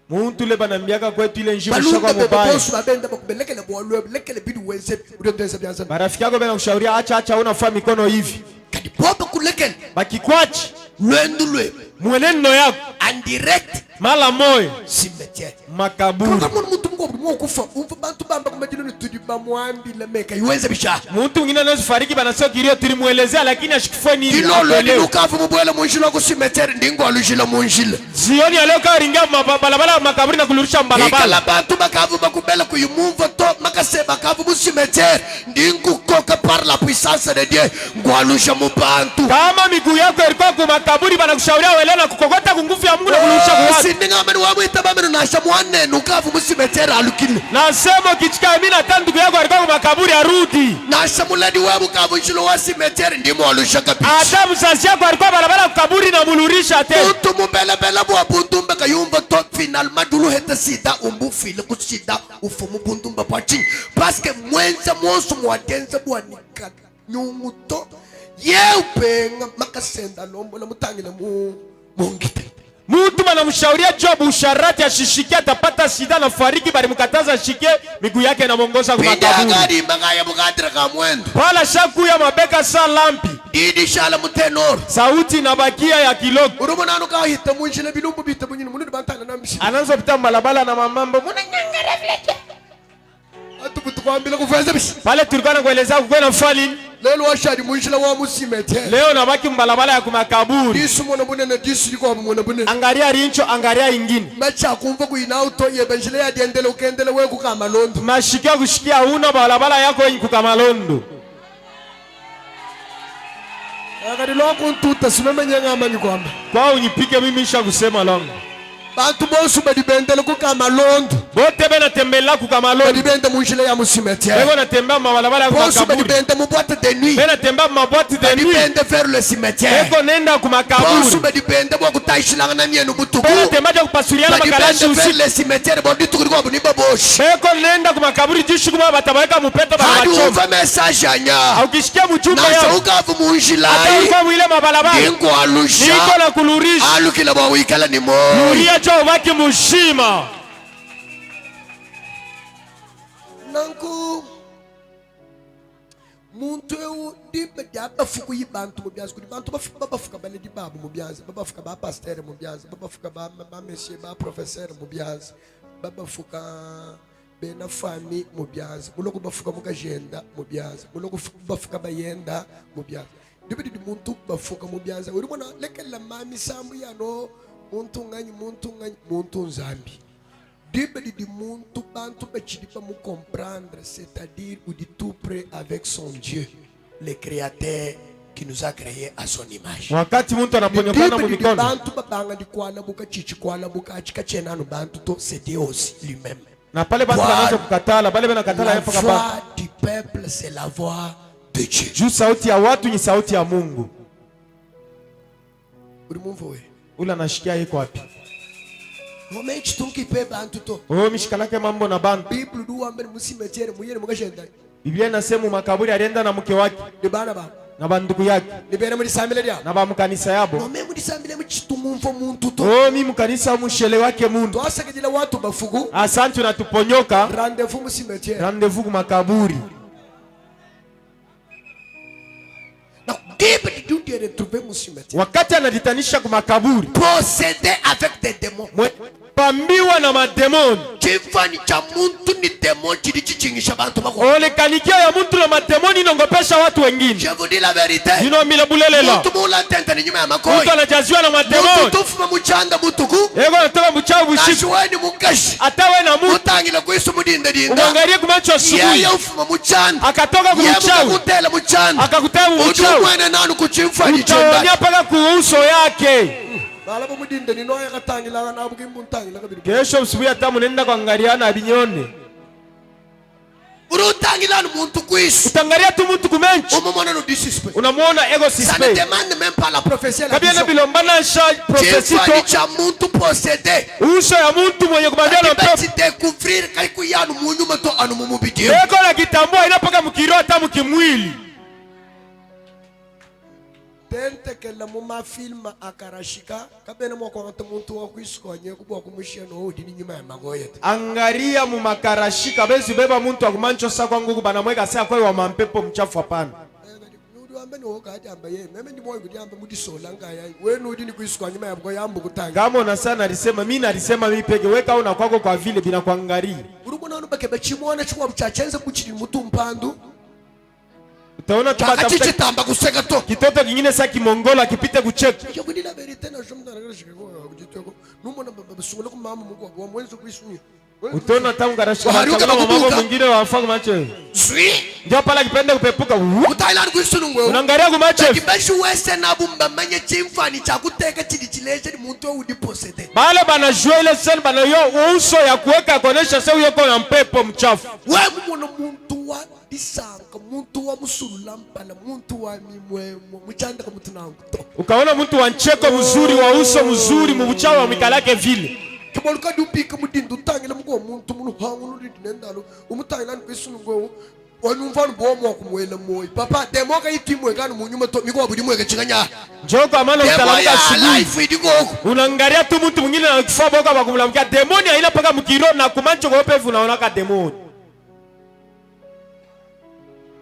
S1: muntu le banambiaka kwetu ile njimo shaka mubaya
S2: bosu babenda bakubelekele bwalwe lekele bidu wenze udendeza byanza
S1: marafiki yako bena kushauria acha unafaa mikono hivi
S2: kadi popa kulekele
S1: bakikwachi
S2: lwendulwe
S1: mwenendo yako
S2: and direct
S1: mala moyo
S2: cimetière
S1: makaburi.
S2: kama mtu mungu obulimu okufa umva bantu bamba kumajino ni tudi bamwambile meka iweze bisha
S1: Mtu mwingine anaweza fariki banasema kilio tulimuelezea lakini ashikufue nini.
S2: ilolo ni lukavu mubwele munjilo kusimeteri ndingo alujila munjile
S1: Zioni ya leo kawa ringia balabala makaburi na kulurusha mbalabala.
S2: ikala bantu bakavu bakubela kuyumumva to makase bakavu musimeteri ndingo koka par la puissance de Dieu ngwalusha mubantu
S1: Kama miguu yako ilikuwa kwa makaburi banakushauria uelewe na kukokota kungufu ya Mungu na kulurusha kwa watu.
S2: sindingamani wamwita bameno nasha mwane nukavu musimeteri alukile
S1: Nasema ukichika mimi na tandu yako alikuwa kwa makaburi arudi.
S2: nasha muladi wa mukavu njilo wa simeteri ndimo alusha kabisa
S1: Hata mzazi yako alikuwa balabala kaburi na mulurisha tena.
S2: Mutu mubelebele bwa buntumbe kayumva to finalement dulu heta sida umbu file kusida ufumu buntumbe pachini paske mwenza mwosu mwatenza bwa nika nyumuto yeupenga makasenda lombo na mutangile mungite
S1: Mtu banamshauria Job usharati ashishike atapata sida na fariki bali mkataza shike miguu yake na mongoza kwa makaburi.
S2: Bidagari magaya bugadira kamwendo
S1: Pala shaku ya mabeka sa lampi.
S2: Didi shala mutenor
S1: Sauti na bakia ya kilogo.
S2: Urumo nanu ka hita munjile bilumbu bita bunyini munini bantana na mshi
S1: Anaanza pita balabala na mamambo. Muna nyangara fleke.
S2: Atu kutukwambila kufeza bishi
S1: Pale tulikuwa na kueleza kukwena mfali.
S2: Lelo washadi munjile wa musimete
S1: Leo nabaki mbalabala ya kumakaburi.
S2: Disu mwana bunene disu liko mwana bunene
S1: Angalia rincho, angalia ingine.
S2: Macha kumva kuina uto yebenjile ya diendele ukendele weku kama londo
S1: Mashikia kushikia una balabala yako yenye kukamalondo.
S2: Agadi loko ntuta simeme nyenga amani kwamba
S1: Kwa unyipike mimi isha kusema longo.
S2: Bantu bosu badibendele kukama londo
S1: Bote bena tembela kukamalondo.
S2: Badibende munjile ya musimete
S1: Bego na temba mabalabala ya
S2: Bosu
S1: kumakaburi.
S2: badibende muboite de nuit
S1: Bena temba mabwati de nuit.
S2: Badibende vers le cimetière
S1: Bego nenda
S2: Bosu
S1: kumakaburi.
S2: badibende bwa kutaishilanga na mienu mutuku
S1: Bena temba ja kupasuriana makalashi
S2: Badibende vers
S1: usiku.
S2: le cimetière Bondi tukuri buni baboshi
S1: Beko nenda kumakaburi jishu kuma batabaweka mupeto
S2: Hadi
S1: barabachoma.
S2: uva message anya
S1: Aukishikia mchumba
S2: Nasa
S1: yao.
S2: ukavu
S1: Hata
S2: munjilai
S1: ulikuwa mwile mabalabala.
S2: Dingo alusha
S1: Niko na kulurisha.
S2: Alukila bwa wikala ni moi
S1: Ulia cho ubaki mushima.
S2: Nanku muntu eu dibe diaba fuku yibantu mubianza kudi bantu bafuka bale dibabu mubianza bafuka ba pasteur mubianza bafuka ba monsieur ba professeur mubianza bafuka bena fami mubianza muloko bafuka mukagenda mubianza muloko bafuka bayenda mubianza dibe di muntu bafuka mubianza uri bona lekela mami sambu yano muntu nzambi Dibe di muntu bantu bachidi pa mu comprendre, c'est-à-dire ou di tout près avec son Dieu, le créateur qui nous a créé à son image.
S1: Wakati mtu anaponyokana mu mikono.
S2: Bantu babanga di kwala buka chichi kwala buka achika chena no bantu to c'est Dieu aussi lui-même.
S1: Na pale basi wanaanza kukatala, pale bana katala
S2: La
S1: hapo kapa.
S2: voix du peuple c'est la voix de Dieu.
S1: Juu sauti ya watu ni sauti ya Mungu.
S2: Urimumvoe.
S1: Ula nashikia yiko wapi?
S2: Moment tunki pe bantu to.
S1: Oh mishikalake mambo na bantu.
S2: Bible du ambe musimetiere muyene mugashenda.
S1: Biblia inasema makaburi alienda na mke wake
S2: De bana ba.
S1: na bandugu yake
S2: Libere muri sambile dia.
S1: na ba mkanisa yabo.
S2: Moment muri sambile mu chitumumvo muntu to.
S1: Oh mimi mkanisa mushele wake Mungu.
S2: Twasakidila watu bafugu.
S1: Asante unatuponyoka.
S2: Rendez-vous mu cimetière.
S1: Rendez-vous ku makaburi.
S2: Na Bible dit de retrouver mu cimetière.
S1: Wakati anajitanisha ku makaburi,
S2: Possédé avec des démons.
S1: pambiwa na mademoni.
S2: Chifani cha muntu ni démon chidi chichingisha bantu bako.
S1: Ole kanikia ya mtu na mademoni inongopesha watu wengine.
S2: Je vous dis la vérité.
S1: Dino mile bulelela.
S2: Muntu mula tenta ni nyuma ya makoi.
S1: Mtu anajaziwa na
S2: Muntu
S1: mademoni.
S2: tufuma muchanda mutuku.
S1: Ego natoka mchawi bushiku.
S2: Nashuweni mukashi.
S1: Atawe na mtu.
S2: Mutangila kuisu mudinda dinda.
S1: Umwangalie kumacho asubuhi.
S2: Yeye ufuma muchanda.
S1: Akatoka
S2: Yeye
S1: kumchawi.
S2: mukutela muchanda.
S1: Akakutana mchawi.
S2: Utumwene nanu kuchimfani
S1: Utaonya
S2: chenda.
S1: paka kuuso yake.
S2: Balabo mudinda ni noya katangila na bugimbu ntangila kabiri.
S1: Kesho usubuhi atamu nenda kuangaliana abinyone.
S2: Urutangila muntu kuisu.
S1: Utangalia tu mtu kumenchi.
S2: Umumona no disrespect.
S1: Unamuona ego
S2: Ça ne
S1: suspect.
S2: demande même pas la prophétie.
S1: Kabia na bilombana sha profesito.
S2: Chifani cha muntu possédé.
S1: Uso ya mtu mwenye kubandia na pepo.
S2: Bati découvrir kaiku yanu munyuma to anu mumubidio.
S1: Ego na kitambua inapaka mkiro hata mkimwili.
S2: Tente kela muma film akarashika kabene mwako ngata muntu wa kuiskonye kubwa kumushia no udini nyuma ya magoye.
S1: Angaria mu makarashika bezi beba muntu akumancho sa kwa ngugu banamweka saa kwa wa mampepo mchafu hapana. Kama unasana alisema mimi nalisema mimi peke weka una kwako kwa vile bila kuangalia. Utaona tukatafuta kitoto kingine sasa kimongola kipite kucheka. Utaona tangu garashika kama mambo mwingine wafaga macho. Ndio pala kipende kupepuka. Unaangalia kwa macho. Bale bana jouer ile scène bana yo uso ya kuweka kuonesha sasa yuko na mpepo mchafu. Wewe mbona muntu wa disanga muntu wa musulampala muntu wa mimwemo muchanda kama tunangu. Ukaona mtu wa ncheko mzuri wa uso mzuri mbuchawa wa mikalake vile. Kiboluka dupika mudindu tangela mko muntu muhangu nudinendalo umutangela kwisungo wanumvana bomo kumwela moyi papa demoka itimwe kana munyuma to miko abudi mweke chinganya njoko amana utalamka sibu unangaria tu mtu mwingine anakufa boka bakumlamkia demoni ile paka mkiro na kumancho kopevu unaona ka demoni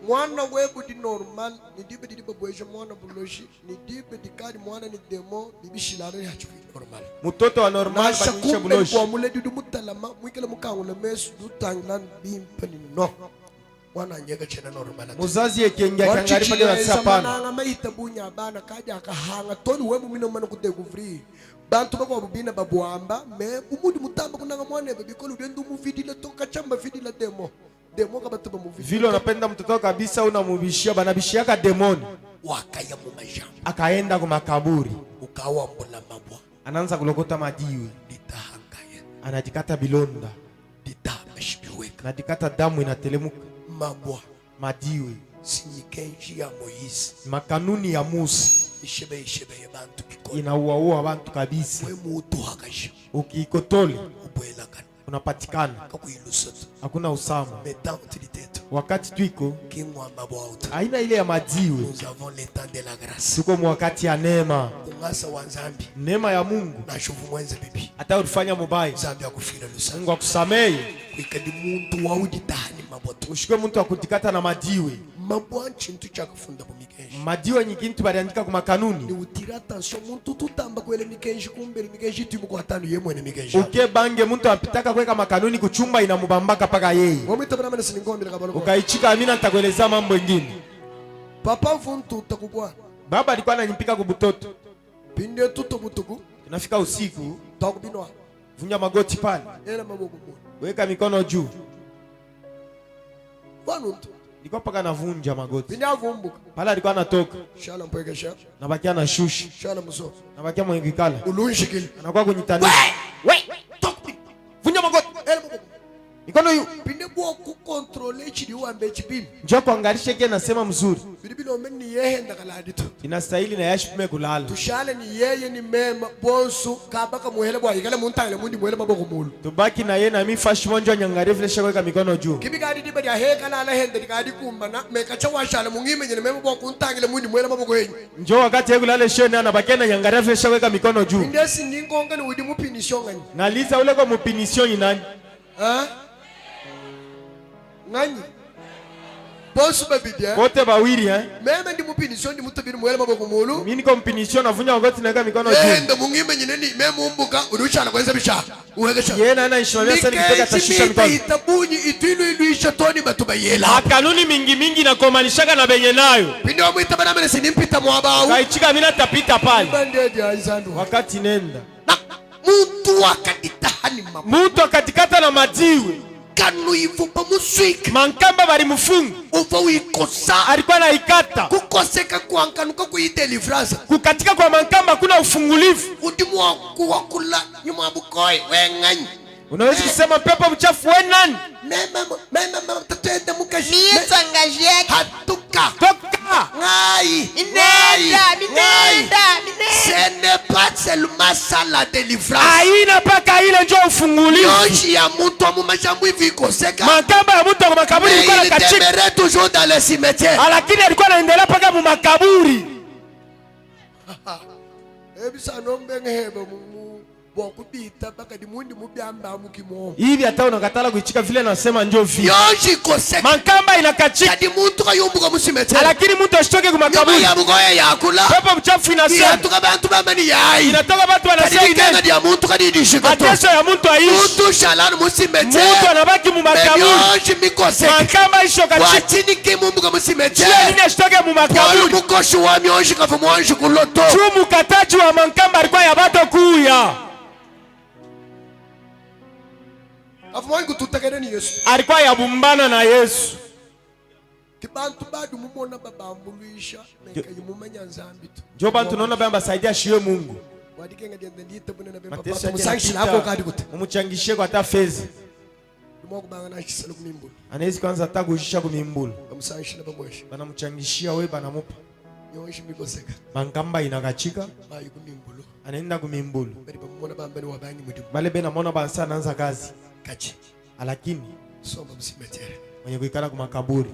S1: mwana webu di normal ni dibe di boboje mwana buloshi ni dibe di kadi mwana ni demo bibishilare hachu normal mutoto wa normal banisha buloshi kwa mule di mutalama mwikele mukangula mesu dutanglan bimpani no mwana nyega chena normal muzazi yekenga kangari pale na sapana na maita bunya bana kaja akahanga toni webu mino mano kudekuvri bantu bako bubina babuamba me umudi mutamba kunanga mwana bebikolo dendu muvidile toka chamba vidile demo vile unapenda mtoto kabisa unamubishia banabishiaka demoni wakaya mu majambo akaenda kwa makaburi ukawa mbona mabwa anaanza kulokota majiwe litahangaya anajikata bilonda litamashbiweka anajikata damu inatelemuka mabwa majiwe sinyikenji ya Moizi makanuni ya Musa ishebe ya bantu bikoni inaua bantu kabisa we mutu hakasha ukikotole ubwela unapatikana hakuna usama wakati twiko aina ile ya majiwe tuko mwakati ya neema neema ya Mungu hata ulifanya mubaya Mungu akusamehe ushike mtu akutikata na majiwe majiwe nyikintu baliandika kwa makanuni uke bange mtu apitaka kweka makanuni kuchumba inamubambaka paka yeye ukaichika amina nitakueleza mambo mengine papa vuntu utakubwa baba alikuwa ananimpika kubutoto pinde tuto butuku inafika usiku takubinwa vunja magoti pale weka mikono juu wanuntu niko paka navunja magoti binavumbuka pala alikuwa anatoka shala mpwekesha na bakia na shushi shala mso na bakia mwingikala ulunshikili anakuwa kunyitania vunja magoti mikono yu pinde bwa ku control chidi uambe chipili njoo kuangalisha yake nasema mzuri bilibili omeni yeye ndakaladi tu inastahili na yashipime kulala tushale ni yeye ni mema bonsu kabaka muhele bwa yikale muntangale mundi muhele maboko mulu tubaki na yeye na mi fashi monjo nyangare vile shaka mikono juu kibigadi dibe ya heka na ala hende dikadi kumba na mekacha washala mungime nyene mema bwa kuntangale mundi muhele maboko yenyu njoo wakati yeye kulala shene na bakena nyangare vile shaka mikono juu ndesi ningonga ni udi mupinisho ngani naliza ule kwa mupinisho ni nani ngani bosu babidia wote bawili meme ndi mupinisho ndi mutabiri muhele maboko mulu mimi niko mpinisho navunja wakati naga mikono juu ndo mungime nyineni meme umbuka urushala kwenza bisha uhegesha yena ana ishwamia sana kitaka tashusha mikono itabunyi itwilu iluisha toni batubayela kanuni mingi na komanishaka na benye nayo pindi wa muita bana mene sinimpita mwabau kaichika mina tapita pale wakati nenda mtu wakatitahani mama mtu akatikata na majiwe kanu ivupa muswika mankamba bari mufungu uva uikosa alikuwa na ikata kukoseka kuankanuka kuidelivrance kukatika kwa mankamba kuna ufungulivu udimu wakula nyuma bukoi wenganyi unaweza kusema pepo mchafu we nani mema tatende mukashi niye tangajie hatuka toka ngai minenda sene patsel masala delivrance aina paka ile njoo ufungulivu yoshi ya mtu wa mumajambu hivi koseka makamba ya mtu wa makaburi ilikuwa na kachika il toujours dans le cimetière lakini alikuwa anaendelea paka mu makaburi ebisa nombe ngehebe
S2: bokubita bakadi mundi mubyamba mukimo
S1: hivi hata unakatala kuichika vile nasema njoo vile
S2: yoji koseka
S1: mankamba inakachika
S2: kadi muntu kayumbuka musimetere
S1: lakini mtu ashitoke kwa makaburi
S2: ya bugoye yakula
S1: pepo mchafu inasema
S2: yatuka bantu bamani yayi
S1: inatoka watu wanasema
S2: kadi ya muntu kadi dishika
S1: mateso ya mtu aishi
S2: muntu shalanu musimetere
S1: mtu anabaki mu makaburi
S2: yoji mikoseka
S1: mankamba isho kachika
S2: watini kimumbuka musimetere
S1: sio nini ashitoke mu makaburi
S2: mukoshi wa myoji kafumonji kuloto
S1: chumu kataji wa mankamba alikuwa ya bato kuya
S2: afumonji kututakene ni Yesu
S1: alikuwa yabumbana na Yesu
S2: kibantu badu mumona babambuluisha menga yumumenya nzambitu
S1: njo bantu tunaona bamba saidia shiwe Mungu
S2: wadikenga diende ndite bunena bemba
S1: mateso
S2: papa musangishi nako kadi gute
S1: mumuchangishie kwa hata fezi
S2: moko banga na chisalo kumimbulu
S1: anawezi kwanza hata kuishisha kumimbulu
S2: musangishi na bamweshi
S1: banamchangishia we banamupa
S2: yoshi mikoseka
S1: mankamba inakachika
S2: bayi kumimbulu
S1: anaenda kumimbulu
S2: bali bamona bambani wabangi mudimu
S1: bale bena mona bansa anaanza kazi
S2: kachi
S1: lakini
S2: soma musimetere
S1: mwenye kuikala kwa makaburi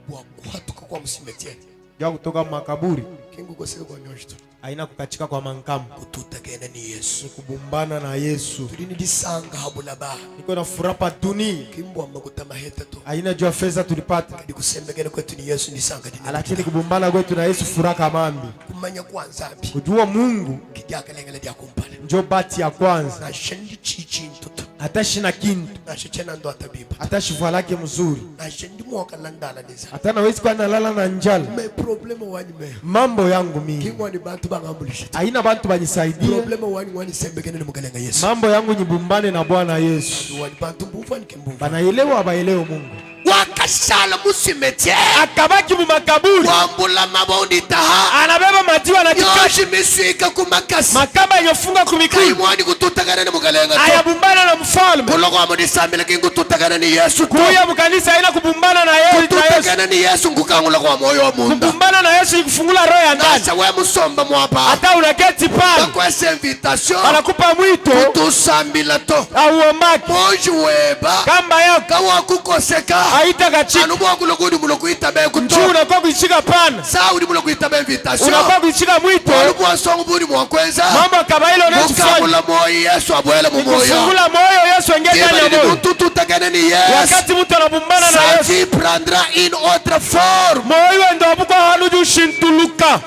S2: wakwatuka kwa musimetere
S1: jua kutoka makaburi
S2: kingu koseka kwa nyoshito
S1: haina kukachika kwa mankamba
S2: kututakene ni Yesu
S1: ni kubumbana na Yesu
S2: tulini disanga habulaba
S1: niko na furapa duni
S2: kimbo makutama heta to
S1: haina jua fedha tulipata
S2: kadi kusembekene kwetu ni Yesu disanga dini
S1: lakini kubumbana kwetu na Yesu furaka mambi
S2: kumanya kwanza ambi
S1: kujua Mungu
S2: kijaka lengele dia kumpala
S1: njo bati ya kwanza
S2: na shendi chichi ntutu
S1: hata shina kintu
S2: na shechena ndo atabiba
S1: hata shiva lake mzuri
S2: na shendi mwoka landala niza
S1: hata nawezi kwa nalala na njala
S2: me problema wani me
S1: mambo yangu mingi
S2: kingwa ni bantu bangambulisha
S1: haina bantu banyisaidie
S2: problema wani sembekene ni mugalenga Yesu
S1: mambo yangu nyibumbane na Bwana Yesu
S2: wani bantu mbufa ni kimbufa
S1: banaelewa abaelewe Mungu
S2: wakashala musimetere
S1: akabaki mu makaburi
S2: wambula mabondi taha
S1: anabeba majiwa na kikashi
S2: yoshi miswika kumakasi
S1: makamba yenyofunga kumikuu
S2: kaimwani kututakana ni mugalenga to
S1: ayabumbana na mfalme
S2: kuloko amudisambila kingu tutakana ni Yesu to
S1: kuya mukanisa haina kubumbana na Yesu
S2: tutakana ni Yesu ngukangula kwa moyo wa munda
S1: kubumbana na Yesu ikufungula roho ya ndani
S2: nasa we musomba mwapa
S1: hata unaketi pale
S2: bakwese invitation
S1: anakupa mwito
S2: tusambila to
S1: auomaki
S2: moji weba
S1: kamba yako
S2: kawa kukoseka
S1: haita kachika
S2: anu mwakulokudi mulokuita be kuto
S1: njuu unakuwa kuichika pana
S2: saudi mulokuita be invitation
S1: unakuwa kuichika mwito
S2: walubwasongu budi mwakweza
S1: mambo kabailo unachofanya
S2: mukangula moyo Yesu abwele mu moyo
S1: kufungula moyo Yesu engea ndani ya moyo
S2: muntu tutakane ni Yesu
S1: wakati mtu anabumbana na Yesu
S2: Sati prendra une autre forme
S1: moyo ndo abuko hanuju shintuluka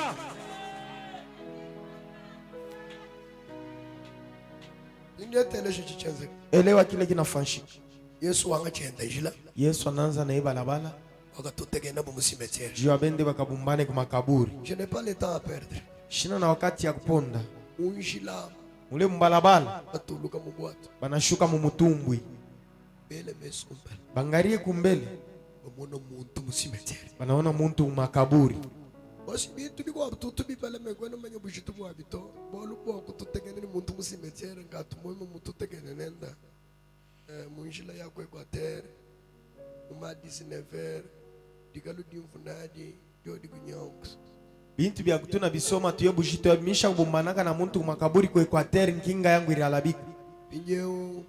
S1: elewa kile kinafanyika
S2: Yesu wanga chenda jila
S1: Yesu anaanza na ibalabala
S2: wakatutegena mu cimetière.
S1: juu abende bakabumbane ku makaburi
S2: Je n'ai pas le temps à perdre.
S1: shina na wakati ya kuponda
S2: Unjila
S1: mule mbalabala
S2: batuluka mu bwato
S1: banashuka mu mutumbwi
S2: bele mesumba
S1: bangarie kumbele
S2: bamona muntu mu cimetière.
S1: banaona muntu mu makaburi
S2: Basi bitu biko abatutu bipale mekwena manya bushitu bwa bito bolu bwa kututegena ni muntu mu cimetière ngatu mu muntu tegena nenda munjila ya kwa Equateur uma 19h dikalu dimfunadi jodi kunyonks
S1: bintu bya kutuna bisoma tuye bujito ya misha kubumbanaka na muntu ku makaburi ku Equateur nkinga yangu ilialabika
S2: binyo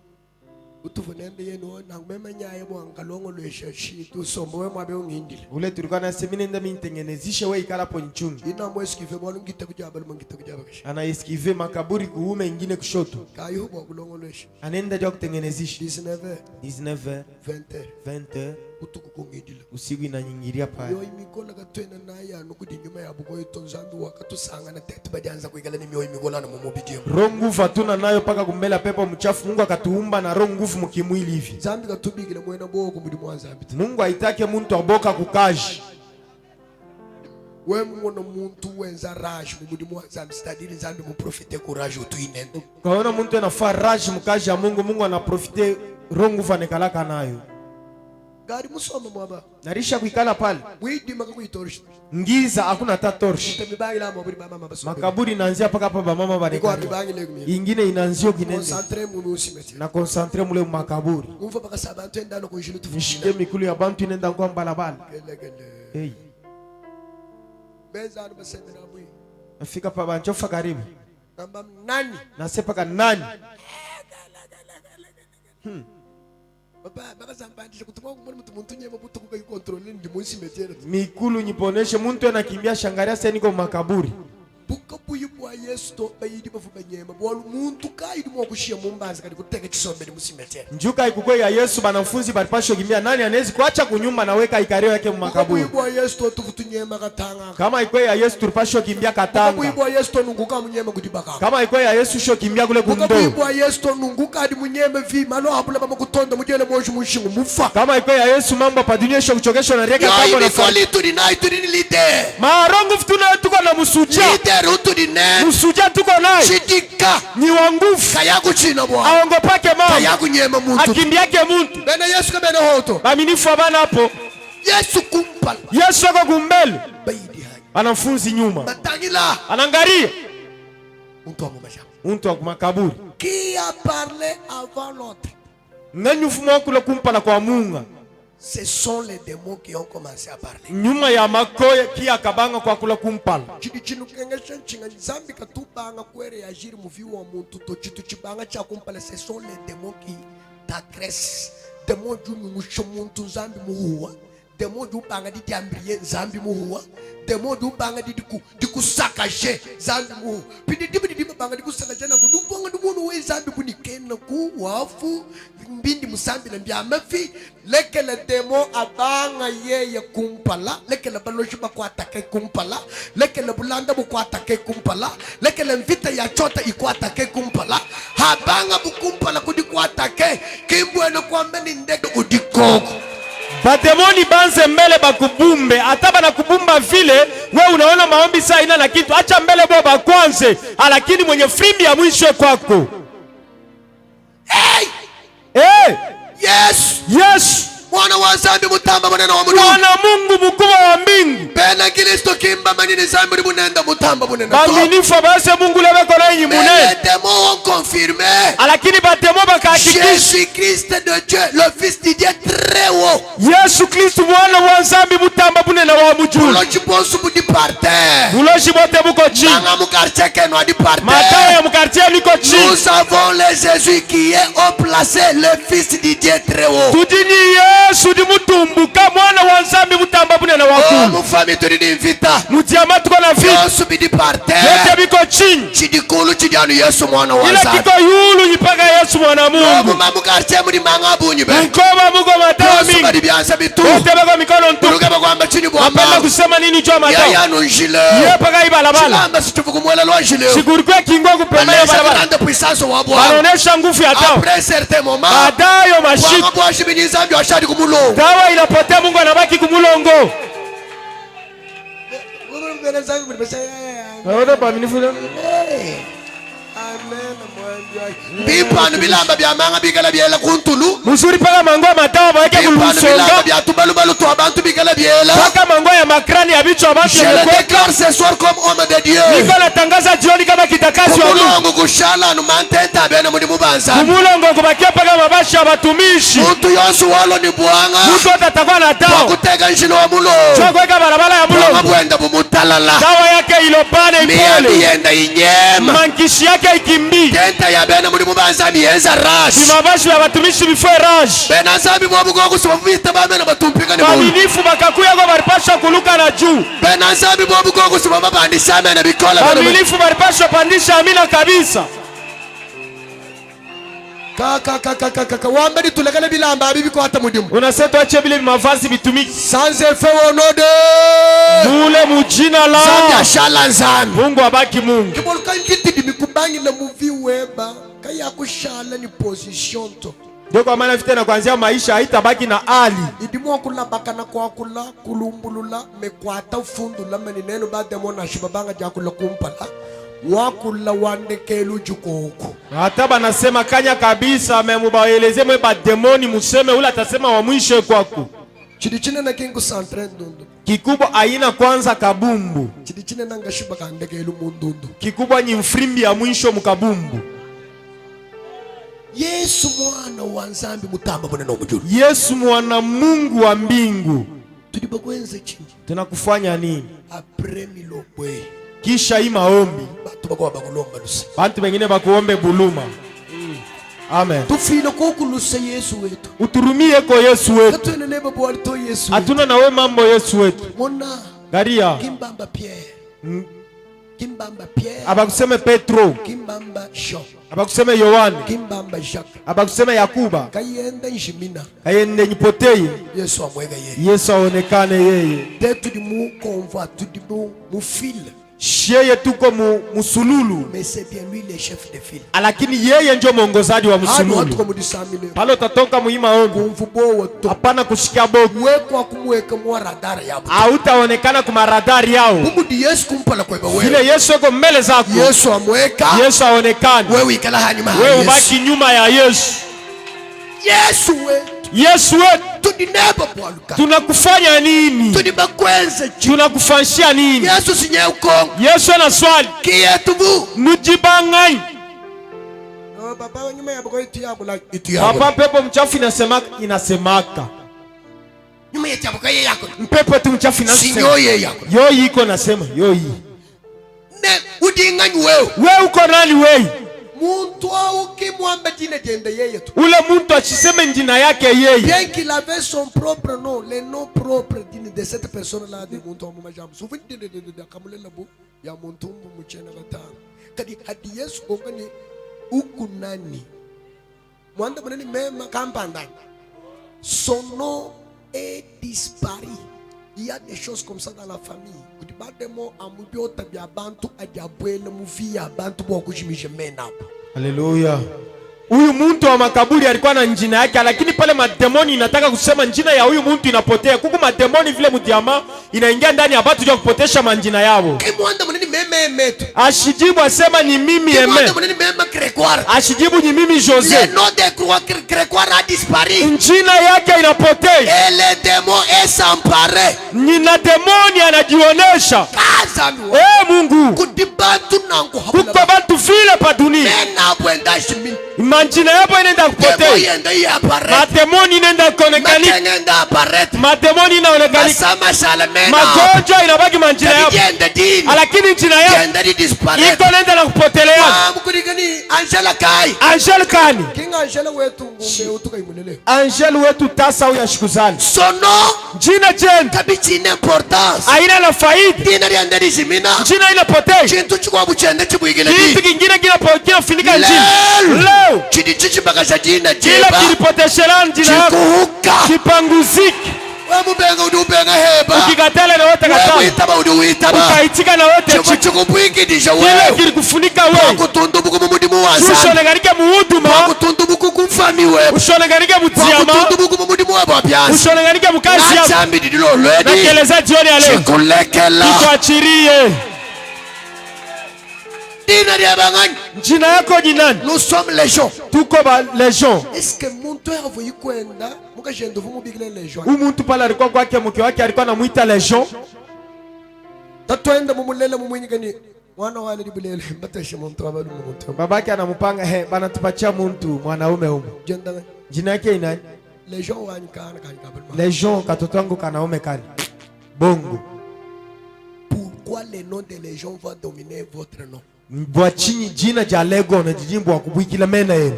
S2: utufunembe yeno na mema nyaye bwanga longo lwesha shitu sombo we mwabe ungindile
S1: ule tulikuwa na semine nda mintengenezishe we ikala po nchungi
S2: ina mweskive bwalo ngita kujaba lo ngita kujaba kisha
S1: ana eskive makaburi kuume ingine kushoto
S2: kayo bwa kulongo lwesha
S1: anaenda jwa kutengenezisha
S2: 19h
S1: 19h
S2: 20h
S1: 20h
S2: utuku kungindile
S1: usiku inanyingiria pale
S2: yo imikola katwena naye anukudi nyuma ya bugo itonzambi wakatusanga na tete bajanza kuigala ni myo imikola na mumubidi
S1: roho nguvu hatuna nayo paka kumbela pepo mchafu Mungu akatuumba na roho nguvu mkimwili hivi
S2: zambi katubikile mwena boko muri mwanzambi
S1: Mungu haitake muntu aboka kukaji
S2: we mwana muntu wenza rage muri mwanzambi stadili zambi mu profite courage utuinende
S1: kaona muntu anafaa rage mkaji ya Mungu Mungu anaprofite roho nguvu anekalaka nayo
S2: gari musoma mwaba
S1: narisha kuikala pale
S2: widima kakuitorshi
S1: ngiza hakuna hata torch
S2: tamibangi la maburi mama mabasoma
S1: makaburi inaanzia paka hapa ba mama
S2: kwa
S1: banekana
S2: mibangi lego mi
S1: ingine inaanzia kinene
S2: concentre mu cimetière
S1: na concentre mule makaburi
S2: umva baka sabantu endano ko jilu
S1: nishike
S2: tufishike
S1: mikulu ya bantu inenda kwa balabala
S2: gele
S1: hey
S2: beza anu basemera bwi
S1: nafika pa banchofa karibu
S2: namba nani
S1: nasepa ka nani
S2: baba baka zambandisha kutumwa kumuri muntu nyema butu kuka contrôler ndi mu cimetière
S1: mikulu nyiponeshe muntu anakimbia shangaria sasa niko makaburi
S2: buka buyu bwa
S1: Njuka ikukwe ya Yesu banafunzi balipasho kimbia. Nani anawezi kuacha kunyumba na weka ikario yake mmakaburi? Kama ikwe ya Yesu tulipasho kimbia katanga. Kama ikwe ya Yesu sho kimbia kule kundo. Kama ikwe ya Yesu mambo pa dunia sho kuchokesho na rieka kama na fali. Marongo futuna tuko na musuja. Musuja tuko naye. Ni wangufu. Aongopake mama. Akimbiake muntu. Baminifu abana hapo. Yesu ako kumbele. Anafunzi nyuma. Anangaria. Muntu wa makaburi.
S2: Qui a parlé avant l'autre?
S1: Nani ufumo kule kumpala kwa Mungu?
S2: Ce sont les démons qui ont commencé à parler.
S1: Nyuma ya makoye ki akabanga kwa kula kumpala.
S2: Ce sont les démons qui t'agressent. Démons du muntu zambi muhuwa. Démons du banga di diambrie zambi muhuwa. Démons du banga di kusakaje zambi muhuwa. Pidi banga di kusakaje na kudubanga du munu we zambi kunikena ku wafu mbindi musambi na mbiamafi. Leke le démon abanga yeye kumpala. Leke le baloshi kwa atake kumpala. Leke le bulanda kwa atake kumpala. Leke le mvita ya chota iko atake kumpala. Habanga bukumpala kudiko atake. Kimbweno kwa mbeni ndege udikoko.
S1: Bademoni banze mbele bakubumbe. Ataba na kubumba vile we unaona maombi saa ina na kitu. Acha mbele boba kwanze. Alakini mwenye frimbi ya mwisho kwako.
S2: Hey!
S1: Hey!
S2: Yes!
S1: Yes!
S2: Mwana wa zambi mutamba munena wa mungu.
S1: Mwana Mungu mkubwa wa mbingu.
S2: Bena Kristo kimba manini zambi munenda mutamba munena.
S1: Baminifu base Mungu leweko na inyi munene.
S2: Les démons ont confirmé.
S1: Alakini batemo bakahakikisha.
S2: Jésus Christ de Dieu, le Fils de Dieu très haut.
S1: Yesu Kristo mwana wa zambi mutamba munene wa mujulu.
S2: Uloji bonsu mudi parte.
S1: Uloji bote muko chini.
S2: Nanga mukarche kenwa di parte.
S1: Mataya mukarche liko chini.
S2: Nous avons le Jésus qui est haut placé, le Fils de Dieu très haut.
S1: Tudini Yesu di mutumbuka mwana wa zambi mutamba munene wa kulu.
S2: Mufami tudini invita.
S1: Mutiama tuko na vita.
S2: Yesu bidi parte.
S1: Yote biko chini.
S2: Chidikulu chidianu Yesu mwana wa
S1: zambi. Ila kiko yulu nipaka Yesu mwana Mungu.
S2: Muma mukarche mudi manga bunyi be.
S1: Mkoba muko matawa mingi.
S2: Yesu bianza bitu.
S1: Yote bako mikono ntuku.
S2: Urugaba kwamba chini bwamba.
S1: Wapenda kusema nini jua matawa.
S2: Ya nunjile.
S1: Yepaka ibalabala.
S2: Chilamba situfu kumwela lwanjile.
S1: Sigurikwe kingo kupema ya balabala.
S2: Baleza puissance wa bwa.
S1: Banonesha nguvu ya tawa.
S2: Après certain moment.
S1: Badayo mashiki.
S2: Wanga bwa shibini zambi wa shadi kumulo.
S1: Tawa inapotea Mungu anabaki kumulongo. Naona paminifu leo.
S2: Bipanu bilamba bya manga bigala byela kuntulu.
S1: Musuri paka mango matawa baweke kulusonga.
S2: Bilamba bya tubalu balu tu abantu bigala byela.
S1: Paka mango ya makrani ya bicho abantu
S2: je le déclare ce soir comme homme de Dieu.
S1: Niko natangaza jioni kama kitakasi wa Mungu.
S2: Kumulongo kushala nu mantenta bena muri mubanza.
S1: Kumulongo kubakia paka mabashi ya batumishi.
S2: Mtu yonsu walo ni bwanga.
S1: Mtu atakuwa na tawa.
S2: Kutega njilo wa mulo.
S1: Choko weka barabara ya mulo.
S2: Mabwenda bumutalala.
S1: Tawa yake ilopane ikole.
S2: Mienda inyema.
S1: Mankishi yake ikimbi.
S2: Tenta ya bena muri mubanza mienza rash.
S1: Ni mabashi ya batumishi bifue rash.
S2: Bena zambi mwabu gogo sumavita bamena batumpika ni mwulu.
S1: Baminifu bakakuya kwa baripasha kuluka na juu.
S2: Bena zambi mwabu gogo sumavabandisha amena bikola.
S1: Baminifu baripasha pandisha amina kabisa.
S2: Kaka wambeni tulekele bilamba abibi kwa hata mudimu.
S1: Unasema tuache bile mavazi bitumiki.
S2: Sans effet onode.
S1: Mule mujina la.
S2: Zambi ashala nzambi.
S1: Mungu abaki Mungu.
S2: Kiboluka ngiti dimikubangi na muvi weba. Kaya kushala ni position to.
S1: Ndio kwa maana vita na kuanzia maisha haitabaki na hali.
S2: Idimu kula bakana kwa kula kulumbulula mekwata ufundula meneno ba demona shibabanga jakula kumpala. Wakula wandekelu jukoko.
S1: Hata banasema kanya kabisa amemubaeleze mwe ba demoni museme ule atasema wa mwisho kwako.
S2: Chidichine na kingu santre ndundu.
S1: Kikubwa aina kwanza kabumbu.
S2: Chidichine na ngashiba kandekelu mundundu.
S1: Kikubwa ni mfrimbi ya mwisho mkabumbu.
S2: Yesu mwana wa nzambi mutamba bwana na mujuru.
S1: Yesu mwana Mungu wa mbingu.
S2: Tulibakwenze chini.
S1: Tunakufanya nini?
S2: Après milobwe.
S1: Kisha hii maombi.
S2: Batu bakwa bakulomba lusi.
S1: Bantu wengine bakuombe buluma. Amen.
S2: Tufile kokulusa Yesu wetu.
S1: Uturumie kwa Yesu wetu.
S2: Katuenele babu walito Yesu.
S1: Hatuna na we mambo Yesu wetu.
S2: Mona.
S1: Garia.
S2: Kimbamba Pierre. Kimbamba Pierre.
S1: abakuseme Petro,
S2: Kimbamba Jean.
S1: abakuseme Yohane,
S2: Kimbamba Jacques.
S1: abakuseme Yakuba,
S2: Kayenda Njimina.
S1: ayende nyipoteye.
S2: Yesu amwega yeye.
S1: Yesu aonekane yeye.
S2: Dès tout mu convoi, tout mu file.
S1: Yeye tuko musululu,
S2: Mais c'est bien lui le chef de file.
S1: lakini yeye ndio mwongozaji wa
S2: Hano watu
S1: musululu.
S2: kumudisamile.
S1: Pale utatoka muima ombi,
S2: Kumfubo woto.
S1: hapana kushikia bogu,
S2: Mwekwa kumweka mwa radara yabo.
S1: hautaonekana kwa maradari yao.
S2: Kumudi Yesu kumpala kwa wewe.
S1: Vile Yesu yuko mbele zako,
S2: Yesu amweka.
S1: Yesu aonekane,
S2: Wewe ikala hanyuma.
S1: wewe ubaki nyuma ya Yesu.
S2: Yesu we.
S1: Yesu wetu,
S2: Tudineba bwaluka.
S1: tunakufanya nini?
S2: Tudibakwenze.
S1: Tunakufanyia nini?
S2: Yesu sinye ukongo.
S1: Yesu ana swali,
S2: Kiye tubu.
S1: mujibangani.
S2: No baba nyuma ya bako itu yabo la itu yabo.
S1: Papa, pepo mchafu inasemaka.
S2: Nyuma ya chabo kaye yako.
S1: Mpepo tu mchafu
S2: Sinyo
S1: inasema.
S2: ye yako.
S1: Yoi iko nasema, yoi.
S2: Ne udinganyi wewe.
S1: Wewe uko nani wewe?
S2: Muntu ukimwamba jina jende yeye tu.
S1: Ule muntu achiseme njina yake yeye.
S2: Bien qu'il avait son propre nom, le nom propre de cette personne là de muntu wa mumajambo. Souvent de kamulela bu ya muntu muchena gatano. Kadi hadi Yesu ngani uku nani? Mwanda mwanani mema kampanda. Son nom est disparu. Il y a des choses comme ça dans la famille. Kuti bademo amubyo tabia bantu adiabwele muvi ya bantu bwa kujimisha mena.
S1: Haleluya. Huyu muntu wa makaburi alikuwa na njina yake, lakini pale mademoni inataka kusema njina ya huyu muntu inapotea. Kuku mademoni vile mutiama inaingia ndani ya batu ya kupotesha manjina yao.
S2: Kimwanda mwanani meme emetu.
S1: Ashijibu asema ni mimi Eme.
S2: Kimwanda mwanani meme Grégoire.
S1: Ashijibu ni mimi
S2: Le
S1: José.
S2: nom de Grégoire a disparu.
S1: Njina yake inapotea.
S2: Et le démon est s'emparer.
S1: Nina demoni anajionesha.
S2: Kazanu.
S1: Mungu,
S2: Kudibantu nangu
S1: kuko
S2: hapula.
S1: bantu vile pa dunia.
S2: Mena bwenda shimi.
S1: Manjina yapo inaenda
S2: Demo
S1: kupotea.
S2: yenda yi aparet.
S1: Mademoni inaenda kuonekana.
S2: Matengenda aparet.
S1: Mademoni inaonekana.
S2: Masama salamena.
S1: Magonjwa inabaki manjina yapo.
S2: Yenda dini.
S1: Lakini njina yapo
S2: Yenda di disparet.
S1: iko nenda na kupotelea.
S2: Mukurigani Angela Kai.
S1: Angel Kani.
S2: King Angela wetu ngumbe utuka imulele.
S1: Angel wetu tasa huyu ashikuzani.
S2: Son nom
S1: Njina jen
S2: tabichi ina importance.
S1: aina la faidi.
S2: Dina yenda di shimina.
S1: Njina inapotea.
S2: Chintu chukwa buchende chibwigile di.
S1: Kitu kingine kinafinika njina.
S2: Leo.
S1: Leo
S2: Chidi chichi bagaja jina
S1: kila
S2: jeba.
S1: kilipoteshela njina yako
S2: Chikuhuka.
S1: kipanguziki.
S2: Wamubenga udubenga heba.
S1: Ukikatala na wote katala.
S2: Witaba uduwitaba.
S1: Ukaitika na wote
S2: Chuma
S1: chiki.
S2: chukupwikidisha
S1: Kile
S2: wewe.
S1: kilikufunika wewe.
S2: Wakutundubuku mumudimu wansa.
S1: Ushoneganike muhuduma.
S2: Wakutundubuku kumfami wewe.
S1: Ushoneganike mutiyama.
S2: Wakutundubuku mumudimu wabwabyansi.
S1: Ushoneganike mukazi yako.
S2: Nachambi didilo lwedi.
S1: Nakeleza jioni ya leo.
S2: Chikulekela.
S1: Tuachirie.
S2: Dina lyabanganyi.
S1: Njina yako ni nani?
S2: Nous sommes légion.
S1: Tuko ba legion.
S2: Est-ce que muntu yavuye kwenda mukagenda vumubigile legion?
S1: Huyu mtu pale alikuwa kwake, mke wake alikuwa anamuita legion.
S2: Tatwenda mumulele mumwinyikani. Mwana wale libulele mbateshe muntu abalu muntu.
S1: Babake anamupanga, bana tupatia mtu mwanaume huyu.
S2: Jenda
S1: Jina yake ni nani?
S2: legion wanyikana kanikabalu.
S1: Legion, katoto wangu kanaume kani. Bongo.
S2: Pourquoi le nom de légion va dominer votre nom?
S1: Mbwachini jina ja lego na jijimbo akubwikila mena yenu.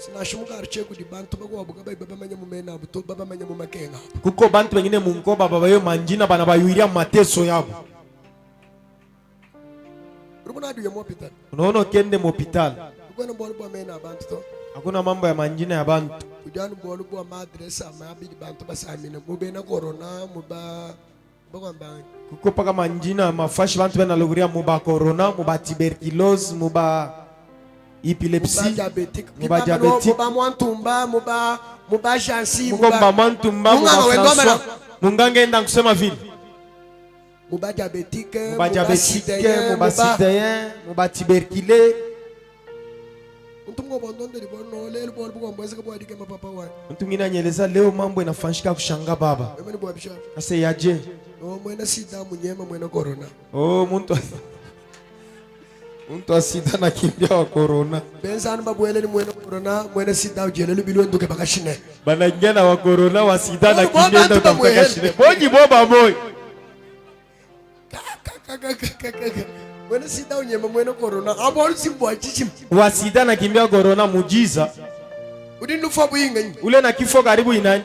S2: Sinashimuka archeku di bantu bagwabuka baba manya mumena abuto baba manya mumakenga.
S1: Kuko bantu wengine munkoba baba yo manjina bana bayuiria mateso yabo.
S2: Rubuna adu ya hospital.
S1: Unaona kende mu hospital.
S2: Ukwana bolu bwa mena abantu to.
S1: Hakuna mambo ya manjina ya bantu.
S2: Kujana bolu bwa madresa amabidi bantu basamina mubena corona muba bagwamba.
S1: Kuko paka manjina mafashi bantu bena loguria muba corona, muba tuberculose, muba epilepsy, muba diabetic,
S2: muba mwantumba, muba jansi,
S1: muba mantumba, muba François. Mungange enda kusema vile.
S2: Muba diabetic,
S1: muba citoyen, muba tuberculé. Mtu mwingine anyeleza leo mambo inafanyika kushanga baba. Ase yaje. Muntu asida na kimbia wa corona. Bana ngena wa corona wa sida na kimbia ndo tampaka shine. Boji boba boy.
S2: Mwena sida unyema mwena corona. Abolu simbo chichim.
S1: Wa sida na kimbia corona mujiza.
S2: Udindu fabu inganyi.
S1: Ule na kifo karibu inani.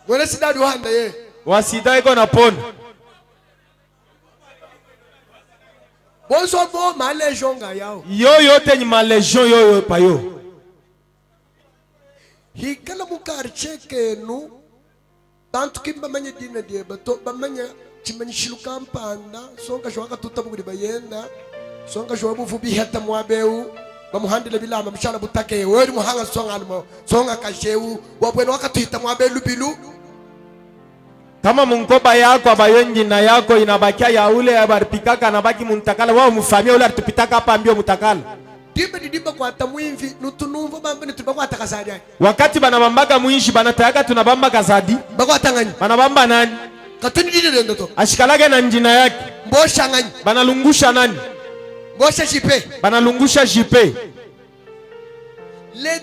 S2: Mwena sida duhanda ye.
S1: wa sida iko napona.
S2: Bonso vo malejo nga yao.
S1: Yo yote ni malegion yo payo.
S2: Hikala mukarche kenu bantu kimba manya dina die bato bamanya chimanyi shiluka mpanda songa shwaka tutabuguri bayenda songa shwabu fubi hata mwabeu bamuhandile bilama mshala butake wori muhanga songa kasheu wabweno wakatuita mwabelu bilu.
S1: Kama munkoba yako abayonji na yako inabakia ya ule abaripikaka na baki muntakala wao mufamia ule atupitaka hapa mbio mutakala.
S2: Diba kwa tamwimvi nutunumva bamba nituba kwa takazadi.
S1: Wakati banabambaga muinshi banatayaka tunabamba kazadi.
S2: Bagwa tangani.
S1: Banabamba nani?
S2: Katuni dini ndoto.
S1: Ashikalage na njina yake.
S2: Mbosha ngani.
S1: Banalungusha nani?
S2: Mbosha jipe.
S1: Banalungusha jipe.
S2: Le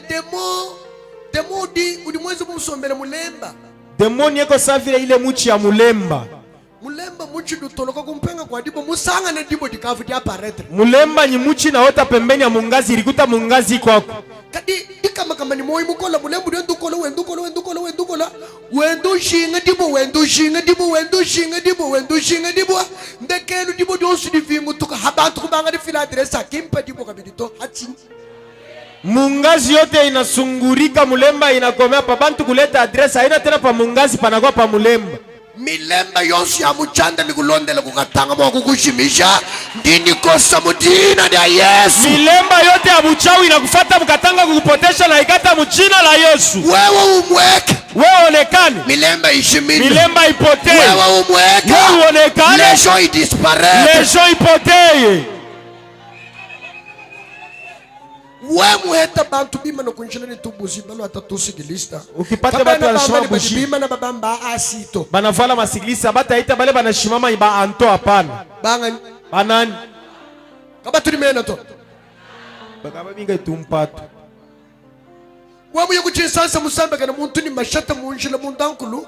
S2: demo di udimwezo musombele mulemba.
S1: Demoni yeko savile ile muchi ya mulemba.
S2: Mulemba muchi dutoloka kumpenga kwa dibo musanga na dibo dikavu di aparetre.
S1: Mulemba ni muchi na ota pembeni ya mungazi ilikuta mungazi kwako.
S2: Kadi dikama ni moi mukola mulembu wendukola wendu shinga dibo ndekelu dibo donsu divingu tuka habantu kubanga di fila adresa kimpa dibo kabidito hati.
S1: Mungazi yote inasungurika mulemba inakomea pa bantu kuleta adresa haina tena pa mungazi panakuwa pa mulemba.
S2: Milemba yonsi ya muchanda mikulondela kukatanga mwa kukushimisha ndini kosa mudina da Yesu.
S1: Milemba yote ya muchawi inakufata mukatanga kukupotesha na ikata mchina la Yesu.
S2: Wewe umweke.
S1: Wewe onekane.
S2: Milemba ishimini.
S1: Milemba ipotee.
S2: Wewe umweke.
S1: Wewe onekane.
S2: Lesho idisparete.
S1: Lesho ipotee.
S2: Wewe heta bantu bima no kunjela ni tubuzi balo atatusigilista.
S1: Ukipata batu wanashima bushi.
S2: Bima na babamba asito.
S1: Banavala masigilisa bata ita bale banashimama iba anto hapana.
S2: Banga
S1: Banani.
S2: kaba tulimena to.
S1: Bakaba binga tumpato.
S2: Wewe yukuchinsansa musamba kana muntu ni mashata munjila mundankulu.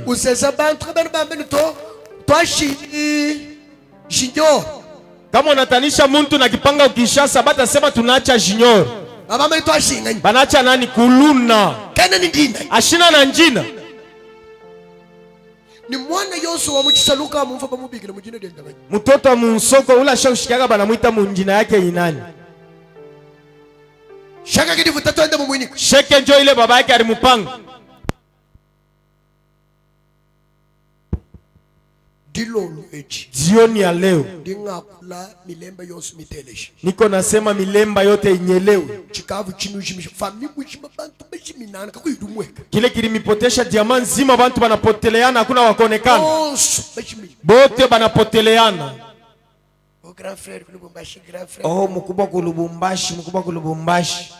S2: Useza bantu kaba bamba ni to. Twashi jinyo.
S1: Kama unatanisha muntu na kipanga ukishasa bata sema tunaacha junior.
S2: Baba mimi twashinga.
S1: Banacha nani kuluna.
S2: Kana ni ndina.
S1: Ashina na njina.
S2: Ni mwana Yosu wa muchisaluka mumfa bamubigile mujina denda.
S1: Mtoto wa munsoko ula shaushikaga banamuita munjina yake inani.
S2: Shaka kidifu tatu enda mumwiniko.
S1: Sheke njo ile baba yake alimupanga.
S2: Dilolu echi.
S1: Jioni ya leo
S2: Dingakula milemba Yosu miteleshi.
S1: niko nasema milemba yote inyelewe.
S2: Chikavu chinu jimisha. Fami mujima bantu bejiminana kakuyidumweka.
S1: Kile kilimipotesha diamant nzima bantu banapoteleana hakuna wakonekana.
S2: Bejimi.
S1: Bote banapoteleana.
S2: Oh grand frère Lubumbashi, grand frère.
S1: Oh mkubwa kulubumbashi.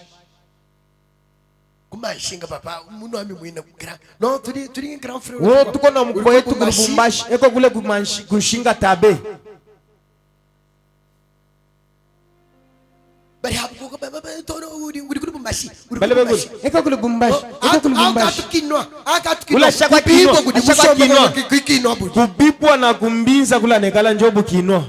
S2: Kumashinga papa, munu ami mwina grand. No, turi grand frère.
S1: Oh tuko na mkubwa yetu kulubumbashi. Eko kule kushinga tabe.
S2: Bari hapo kwa baba tono uri kulubumbashi.
S1: Bale bale. Eko kulubumbashi. Eko kulubumbashi.
S2: Akatukinoa.
S1: Ula shaka kinwa. Shaka kinwa.
S2: Kinwa.
S1: Kubipwa na kumbinza kula nekala njobu kinwa.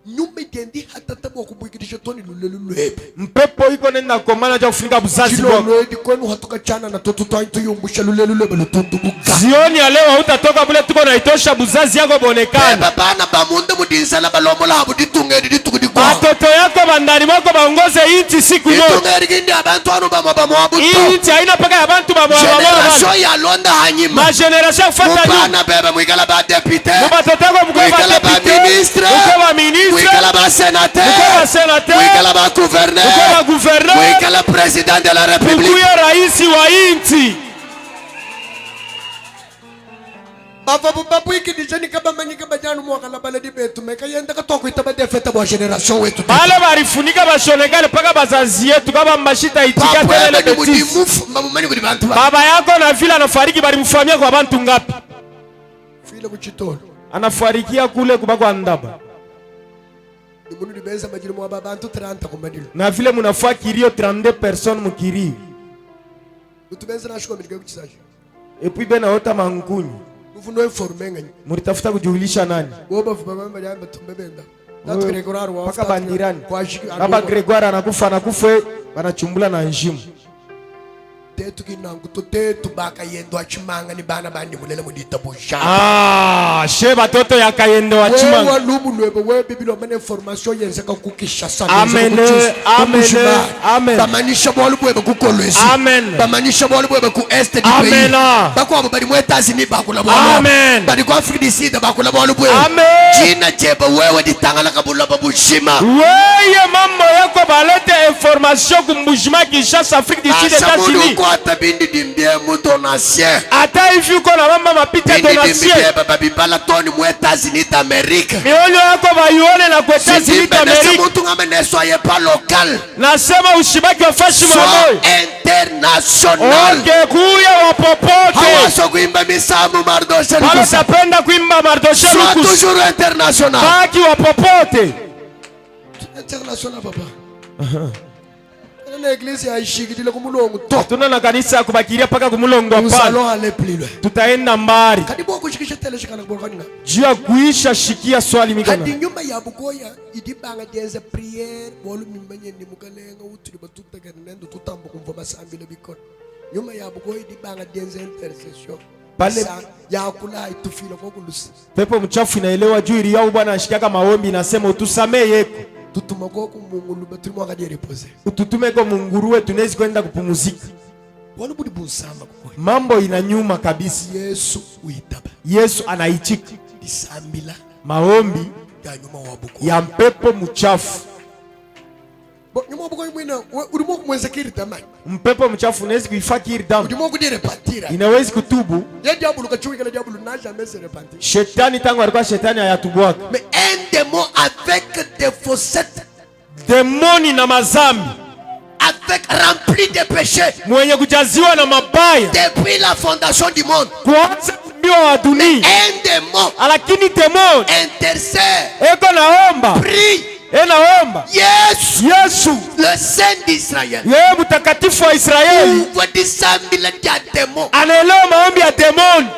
S2: Nyumba itendi hata tabo kubwikirisha toni lulelulebe.
S1: Mpepo iko nenda komana cha kufunika buzazi
S2: bwako.
S1: bwako.
S2: Chilo kwenu hatoka chana na toto twantu yumbusha lulelulebe lutundu buka.
S1: Zioni ya leo hutatoka bule tuko na itosha buzazi yako bonekana.
S2: Baba na bamunde mudinsa la balomo la habuditunge ditukudi kwa.
S1: Watoto yako bandani mwako baongoze inchi siku moja.
S2: Ditunge rigindi abantu anu bamoabuto.
S1: Inchi haina paka ya bantu bamoabuto.
S2: Generation ya londa hanyima.
S1: Ma generation kufata nyuma.
S2: Mupana bebe mwikala ba depute.
S1: Watoto yako mkwe ba depute. Mkwe ba ministre.
S2: Mwikala ba sénateur.
S1: Mkwe ba sénateur.
S2: Mwikala ba gouverneur.
S1: Mkwe ba gouverneur.
S2: Mwikala président de la république.
S1: Mkwe raisi wa inchi.
S2: Babu iki dijani kaba manyika bajanu mwaka la baladi betu meka yenda katoko itaba defeta bwa generation wetu.
S1: Bale barifunika bashonekale paka bazazi yetu kama mashita itika tele betisi. Baba yako na vile anafariki balimfamia kwa bantu ngapi?
S2: Vile kuchitolo.
S1: Anafarikia kule kubakwa ndaba.
S2: Ibunu libeza majiri mwa baba antu 30 kumadilo.
S1: Na vile munafua kirio 32 personnes mukiri.
S2: Utubenza na shiko milike kuchisaji.
S1: Et puis bena ota mankunyi.
S2: Ufuno informe ngani.
S1: Muritafuta kujulisha nani?
S2: Woba fuba mama yamba tumbebenda. Natu Gregoire wa
S1: paka bandirani.
S2: Kwa shiki.
S1: Baba Gregoire anakufa banachumbula na njimu.
S2: tetu kinangu to tetu baka yendo achimanga ni bana bandi mulele mudita bosha.
S1: She batoto ya kayendo wa chimanga.
S2: Wewe lumu lwebe wewe bibilo mane information yenzeka kukisha sana.
S1: Amen. Amen.
S2: Bamanisha bolu bwebe kukolwezi.
S1: Amen.
S2: Bamanisha bolu bwebe ku este di
S1: Amen.
S2: pays. Bako abo bali mwetazi ni bakula bolu.
S1: Amen.
S2: Bali kwa Afrika di sida bakula bolu bwebe.
S1: Amen.
S2: Jina cheba wewe ditangala kabula babushima.
S1: Weye mambo yako balete information kumbushima Kinshasa Afrique du Sud États-Unis.
S2: Kwa tabindi dimbie muto nasien.
S1: Ata hivi uko na mama mapita donation.
S2: Baba bibala toni mu États-Unis d'Amérique.
S1: Mionyo yako bayone na kwa États-Unis d'Amérique.
S2: Mtu ngame soyez pas local.
S1: Nasema ushibaki wafashi mwamoyo.
S2: International.
S1: Okay, kuya wa popote.
S2: Hawaso kuimba misamu Mardoshe.
S1: Wala tapenda kuimba Mardoshe
S2: Sois
S1: Lukusi.
S2: toujours international.
S1: Baki wa popote.
S2: International papa. Na église haishikidile kumulongo to.
S1: Tuna na kanisa kubakiria paka kumulongo
S2: Nous
S1: hapana.
S2: allons aller plus loin.
S1: Tutaenda mbali.
S2: Kadibu kushikisha tele shikana kuborkanina.
S1: Jia kuisha shikia swali migana.
S2: Kadi nyumba ya bukoya idibanga dienze prière wolu mimbanye ni mukalenga utuli batuta kanendo tutambo kumva basambile bikona. Nyumba ya bukoya idibanga dienze intercession.
S1: Pale
S2: ya kula itufila kwa kulusi.
S1: pepo mchafu inaelewa juu ili yao bwana ashikiaka maombi nasema utusamee yeko.
S2: Tutuma kwa kumungulu batuli mwaka die repose.
S1: Ututume kwa munguruwe tunezi kwenda kupumuzika.
S2: Wolu budi busamba kukoya.
S1: Mambo inanyuma kabisa.
S2: Yesu uitaba.
S1: Yesu anaichika
S2: Disambila
S1: maombi
S2: ya nyuma wa bukoya.
S1: ya mpepo mchafu.
S2: Nyuma wa bukoya mwina ulimo kumwenza kiri tamani.
S1: Mpepo mchafu unawezi kuifakiri damu.
S2: Ulimo kudire patira.
S1: Inawezi kutubu.
S2: Ya diabolo kachuki kala diabolo na jamais se repentir.
S1: Shetani tangu alikuwa shetani hayatubwaka.
S2: Mais un démon avec des faussettes,
S1: Demoni na mazambi.
S2: avec rempli de péchés,
S1: Mwenye kujaziwa na mabaya.
S2: depuis la fondation du monde.
S1: Kuanza mbio wa dunia.
S2: Un démon
S1: Lakini demoni
S2: intercède,
S1: eko naomba.
S2: prie.
S1: Naomba.
S2: Yes,
S1: Yesu.
S2: le Saint d'Israël.
S1: Yeye mtakatifu wa Israeli.
S2: Ouvre des sambila dia démon.
S1: Anaelewa maombi ya demoni.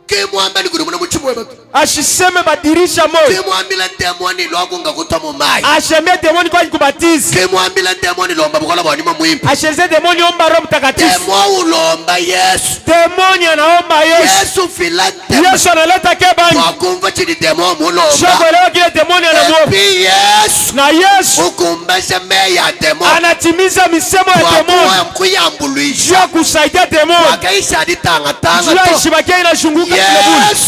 S2: Kimwambia nguru muna muchimu wetu.
S1: Ashiseme badirisha moyo.
S2: Kimwambia demoni lwaku ngakutomo mai.
S1: Ashembe demoni kwa kubatiza.
S2: Kimwambia demoni lomba bukola bwani mwimba.
S1: Asheze demoni omba Roho Mtakatifu.
S2: Demoni ulomba Yesu.
S1: Demoni anaomba Yesu.
S2: Yesu filate.
S1: Yesu analeta kebani.
S2: Wakumva chini demoni mulomba.
S1: Shokolewa kile demoni anamuomba.
S2: Yesu.
S1: Na Yesu
S2: Ukumbasha meya demoni.
S1: anatimiza misemo ya demoni.
S2: Kwa mkuyambulisha.
S1: Jua kusaidia demoni.
S2: Wakaisha aditanga tanga
S1: Jua
S2: to.
S1: ishibakia inashunguka
S2: Yes.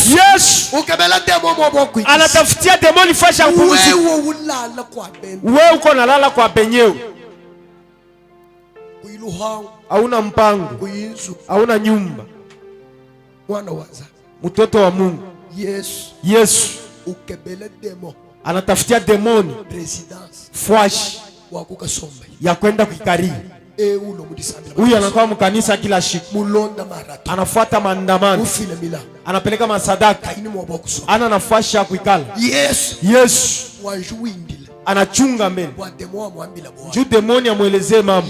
S1: kile. Yesu
S2: Ukabela demoni mwaboku.
S1: anatafutia demoni fasha kupumzika.
S2: Wewe ulala kwa bende.
S1: Wewe uko nalala kwa penyewe.
S2: Kuiluhangu.
S1: Hauna mpango.
S2: Kuinzu.
S1: Hauna nyumba.
S2: Mwana waza.
S1: Mtoto wa Mungu. Yesu
S2: Ukebele demoni.
S1: anatafutia demoni
S2: Residence.
S1: fwashi
S2: Wakuka somba.
S1: ya kwenda kuikaria.
S2: Ulo mudisambila.
S1: Huyu anakuwa mkanisa kila siku.
S2: Mulonda marato.
S1: Anafuata maandamano.
S2: Ufile mila.
S1: Anapeleka masadaka.
S2: Kaini mwaboku somba.
S1: Ana nafasi ya kuikala. Yesu
S2: Wanjuindila.
S1: anachunga mbele.
S2: Wa demoni mwambila bwana.
S1: Juu demoni amuelezee mama.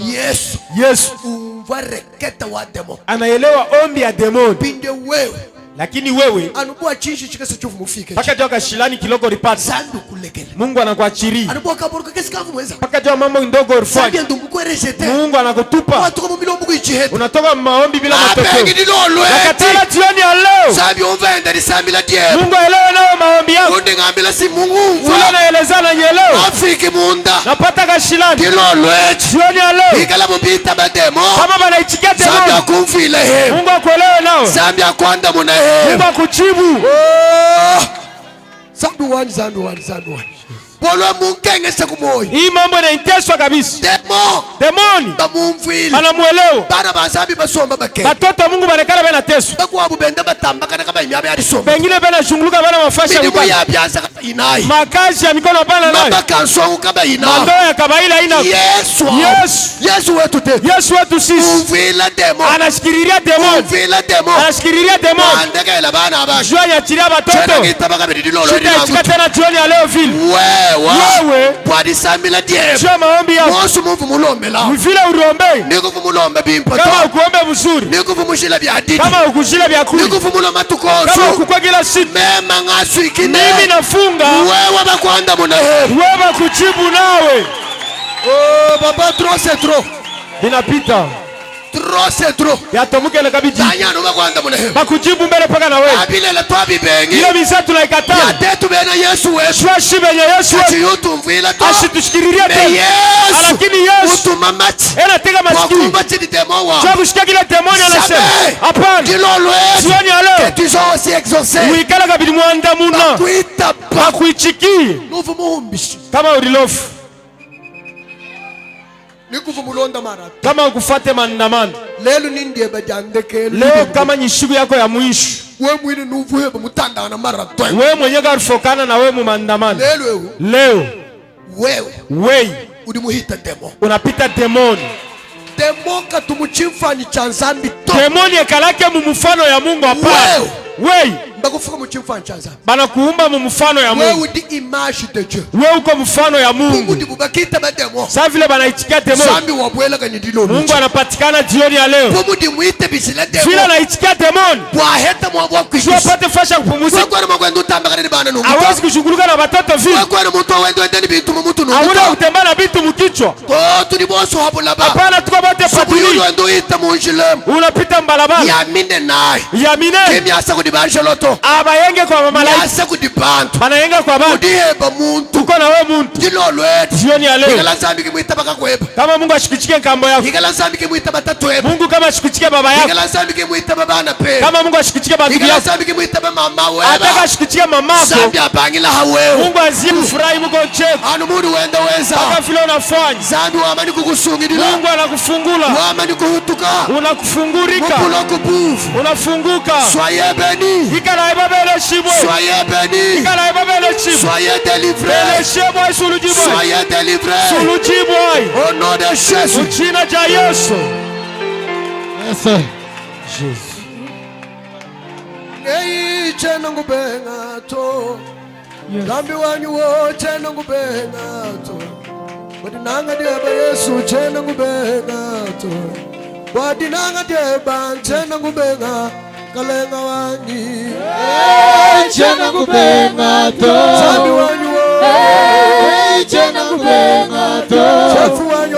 S1: Yesu
S2: Umva reketa wa demoni.
S1: anaelewa ombi ya demoni.
S2: Pinde wewe.
S1: Lakini wewe
S2: Anubua chishi chikese chufu mufike.
S1: paka jua kashilani kiloko ripati.
S2: Sandu kulekele.
S1: Mungu anakuachiria.
S2: Anubua kaboruka kesi kavu mweza.
S1: Paka jua mambo ndogo urifanya.
S2: Sabia ndungu kwe rejete.
S1: Mungu anakutupa.
S2: Watu kama mbilo mbuku ichihete.
S1: Unatoka maombi bila matokeo.
S2: Abengi nilolwe.
S1: Nakatala jioni ya leo.
S2: Sabia umvenda ni sambila diye.
S1: Mungu aelewe nao maombi yako.
S2: Kunde ngambila si Mungu
S1: Ule
S2: umva.
S1: naelezana nyelewa.
S2: Afriki munda.
S1: Napata kashilani.
S2: Kilolwe.
S1: Jioni ya leo.
S2: Hikala mubita bademo.
S1: Kama banaichikia
S2: Sabia
S1: demoni.
S2: kumfile he.
S1: Mungu akuelewe nao.
S2: Sabia kwanda muna he.
S1: Mungu akuchibu.
S2: Sandu wani. Bolo mungenge se kumoyi.
S1: Hii mambo inaiteswa kabisa. Demoni
S2: Bamumfile.
S1: anamuelewa.
S2: Bana basabi basomba bake.
S1: Batoto Mungu banekala bena teswa.
S2: Bakwabu benda batamba kana kaba imyabe yali somba.
S1: Pengine bena shunguluka bena mafasha
S2: Bidi
S1: ukali.
S2: moya byanza kaba inai.
S1: Makazi ya mikono bana nayo.
S2: Mabaka nsongu kaba inai.
S1: Mando ya kabaila ina.
S2: Yesu wetu te.
S1: Yesu wetu sisi.
S2: Umvila demo.
S1: Anashikiriria demoni.
S2: Umvila demo.
S1: Anashikiriria demoni.
S2: Andega ila bana abashi.
S1: Jua nyachiria batoto.
S2: Chena kitaba bidi lolo.
S1: Chika tena jioni ya leo vile.
S2: Wewe. Bwadi sambila diye.
S1: Jua maombi yako.
S2: Mosu mufu mulombe la.
S1: Vile urombe.
S2: Niko kumulombe bimpoto.
S1: Kama ukuombe mzuri.
S2: Niko kumushila byadidi.
S1: Kama ukushila vya kuli.
S2: Niko kumuloma tukoso.
S1: Kama ukukwa kila siku.
S2: Mema ngaswikine.
S1: Mimi nafunga.
S2: Wewe bakwanda muna he.
S1: Wewe kuchibu nawe.
S2: Oh papa, trop c'est trop.
S1: Binapita.
S2: Trop c'est trop.
S1: Yatomukele kabiji.
S2: Tanya nuba kwanda munehe.
S1: Bakujibu mbele paka na wewe.
S2: Abile la twabi bengi.
S1: Ile misa tunaikataa.
S2: Ya tetu bena Yesu wetu.
S1: Shwashi benye Yesu.
S2: Ati yutu mvila to.
S1: Asitushikiririe tena.
S2: Yesu.
S1: Lakini Yesu.
S2: Utu mamachi.
S1: Ena tega masikio.
S2: Wakumba chini demo wa.
S1: Chakushikia kile demoni anasema. Hapana.
S2: Dilolo yesu.
S1: Sioni ya leo.
S2: Que tu sois aussi exaucé.
S1: Uikala kabili mwanda muna.
S2: Bakuita pa.
S1: Bakuichiki.
S2: Nuvu muhumbishi.
S1: Kama ulilofu.
S2: Nikuvu mulonda mara.
S1: Kama ukufate maandamano.
S2: Lelo nindie bajandeke.
S1: Leo kama ni siku yako ya mwisho.
S2: We mwini nuvu heba mutanda na mara twa.
S1: Wewe mwenye garufokana na wewe mu maandamano. Leo. Wewe.
S2: Udimuhita demo.
S1: Unapita demoni.
S2: Demo katumuchimfani chanzambi to.
S1: Demoni ekalake mu mfano ya Mungu hapa. Wewe.
S2: Bakufuka muchimfani chanzambi.
S1: Bana kuumba mu mfano ya Mungu.
S2: Wewe di image de Dieu.
S1: Wewe uko mfano ya Mungu.
S2: Mungu dibubakita ba demo.
S1: Sasa vile banaitikia demoni.
S2: Zambi wabwela kwenye dilo.
S1: Mungu anapatikana jioni ya leo.
S2: Mungu dimuite bisila demo.
S1: Vile anaitikia demoni.
S2: Bwaheta mwabwa kuishi.
S1: Sio pate fasha kupumzika.
S2: Wewe kwa mwangu tamba kana bana numu.
S1: Hawezi kushughulika na watoto vile.
S2: Wewe kwa mtu wende wende bitu mtu numu.
S1: Hauna kutembea na bitu mkichwa.
S2: Oh tuliboso hapo la ba.
S1: Hapana tuko bote patili.
S2: Wewe ndo ita munjilem.
S1: Unapita mbalabala.
S2: Yamine naye.
S1: Yamine.
S2: Kimi asa kudibanja loto.
S1: Abayenge kwa mamalaika.
S2: Asa kudibantu.
S1: Banayenga kwa bantu.
S2: Udiheba muntu.
S1: Tuko na wewe muntu.
S2: Dilolo wetu.
S1: Jioni ya leo.
S2: Igala zambi kimwita baka kweba.
S1: Kama Mungu ashikichike nkambo yako.
S2: Igala zambi kimwita batatu weba.
S1: Mungu kama ashikichike baba yako.
S2: Igala zambi kimwita baba na pe.
S1: Kama Mungu ashikichike baba
S2: Igala
S1: yako.
S2: zambi kimwita mama weba.
S1: Ataka ashikichike mamako.
S2: Zambi abangila hawewe.
S1: Mungu azie mfurahi Mungu cheko.
S2: Anu mundu wenda weza.
S1: Kama vile unafanya.
S2: Zambi wamani kukusungidila.
S1: Mungu anakufungula.
S2: Wamani kuhutuka.
S1: Unakufungurika.
S2: Mupulo kupuvu.
S1: Unafunguka.
S2: Soyez bénis.
S1: Ikala ibabele shibwe.
S2: Soyez bénis.
S1: Ikala ibabele shibwe.
S2: Soyez délivrés.
S1: Bele shibwe sulujibwe.
S2: Soyez délivrés.
S1: Sulujibwe.
S2: Au nom de Jésus.
S1: Mchina ja Yesu.
S4: Yes.
S1: Jésus.
S2: Ei chena ngubenga to. Lambi wanyu wo chena ngubenga to. Badinanga deba Yesu chena ngubenga to. Badinanga deba chena ngubenga kalenga wani.
S4: Chena kubenga to.
S2: Zambi wanyu wo.
S4: Chena kubenga to.
S2: Chefu wanyu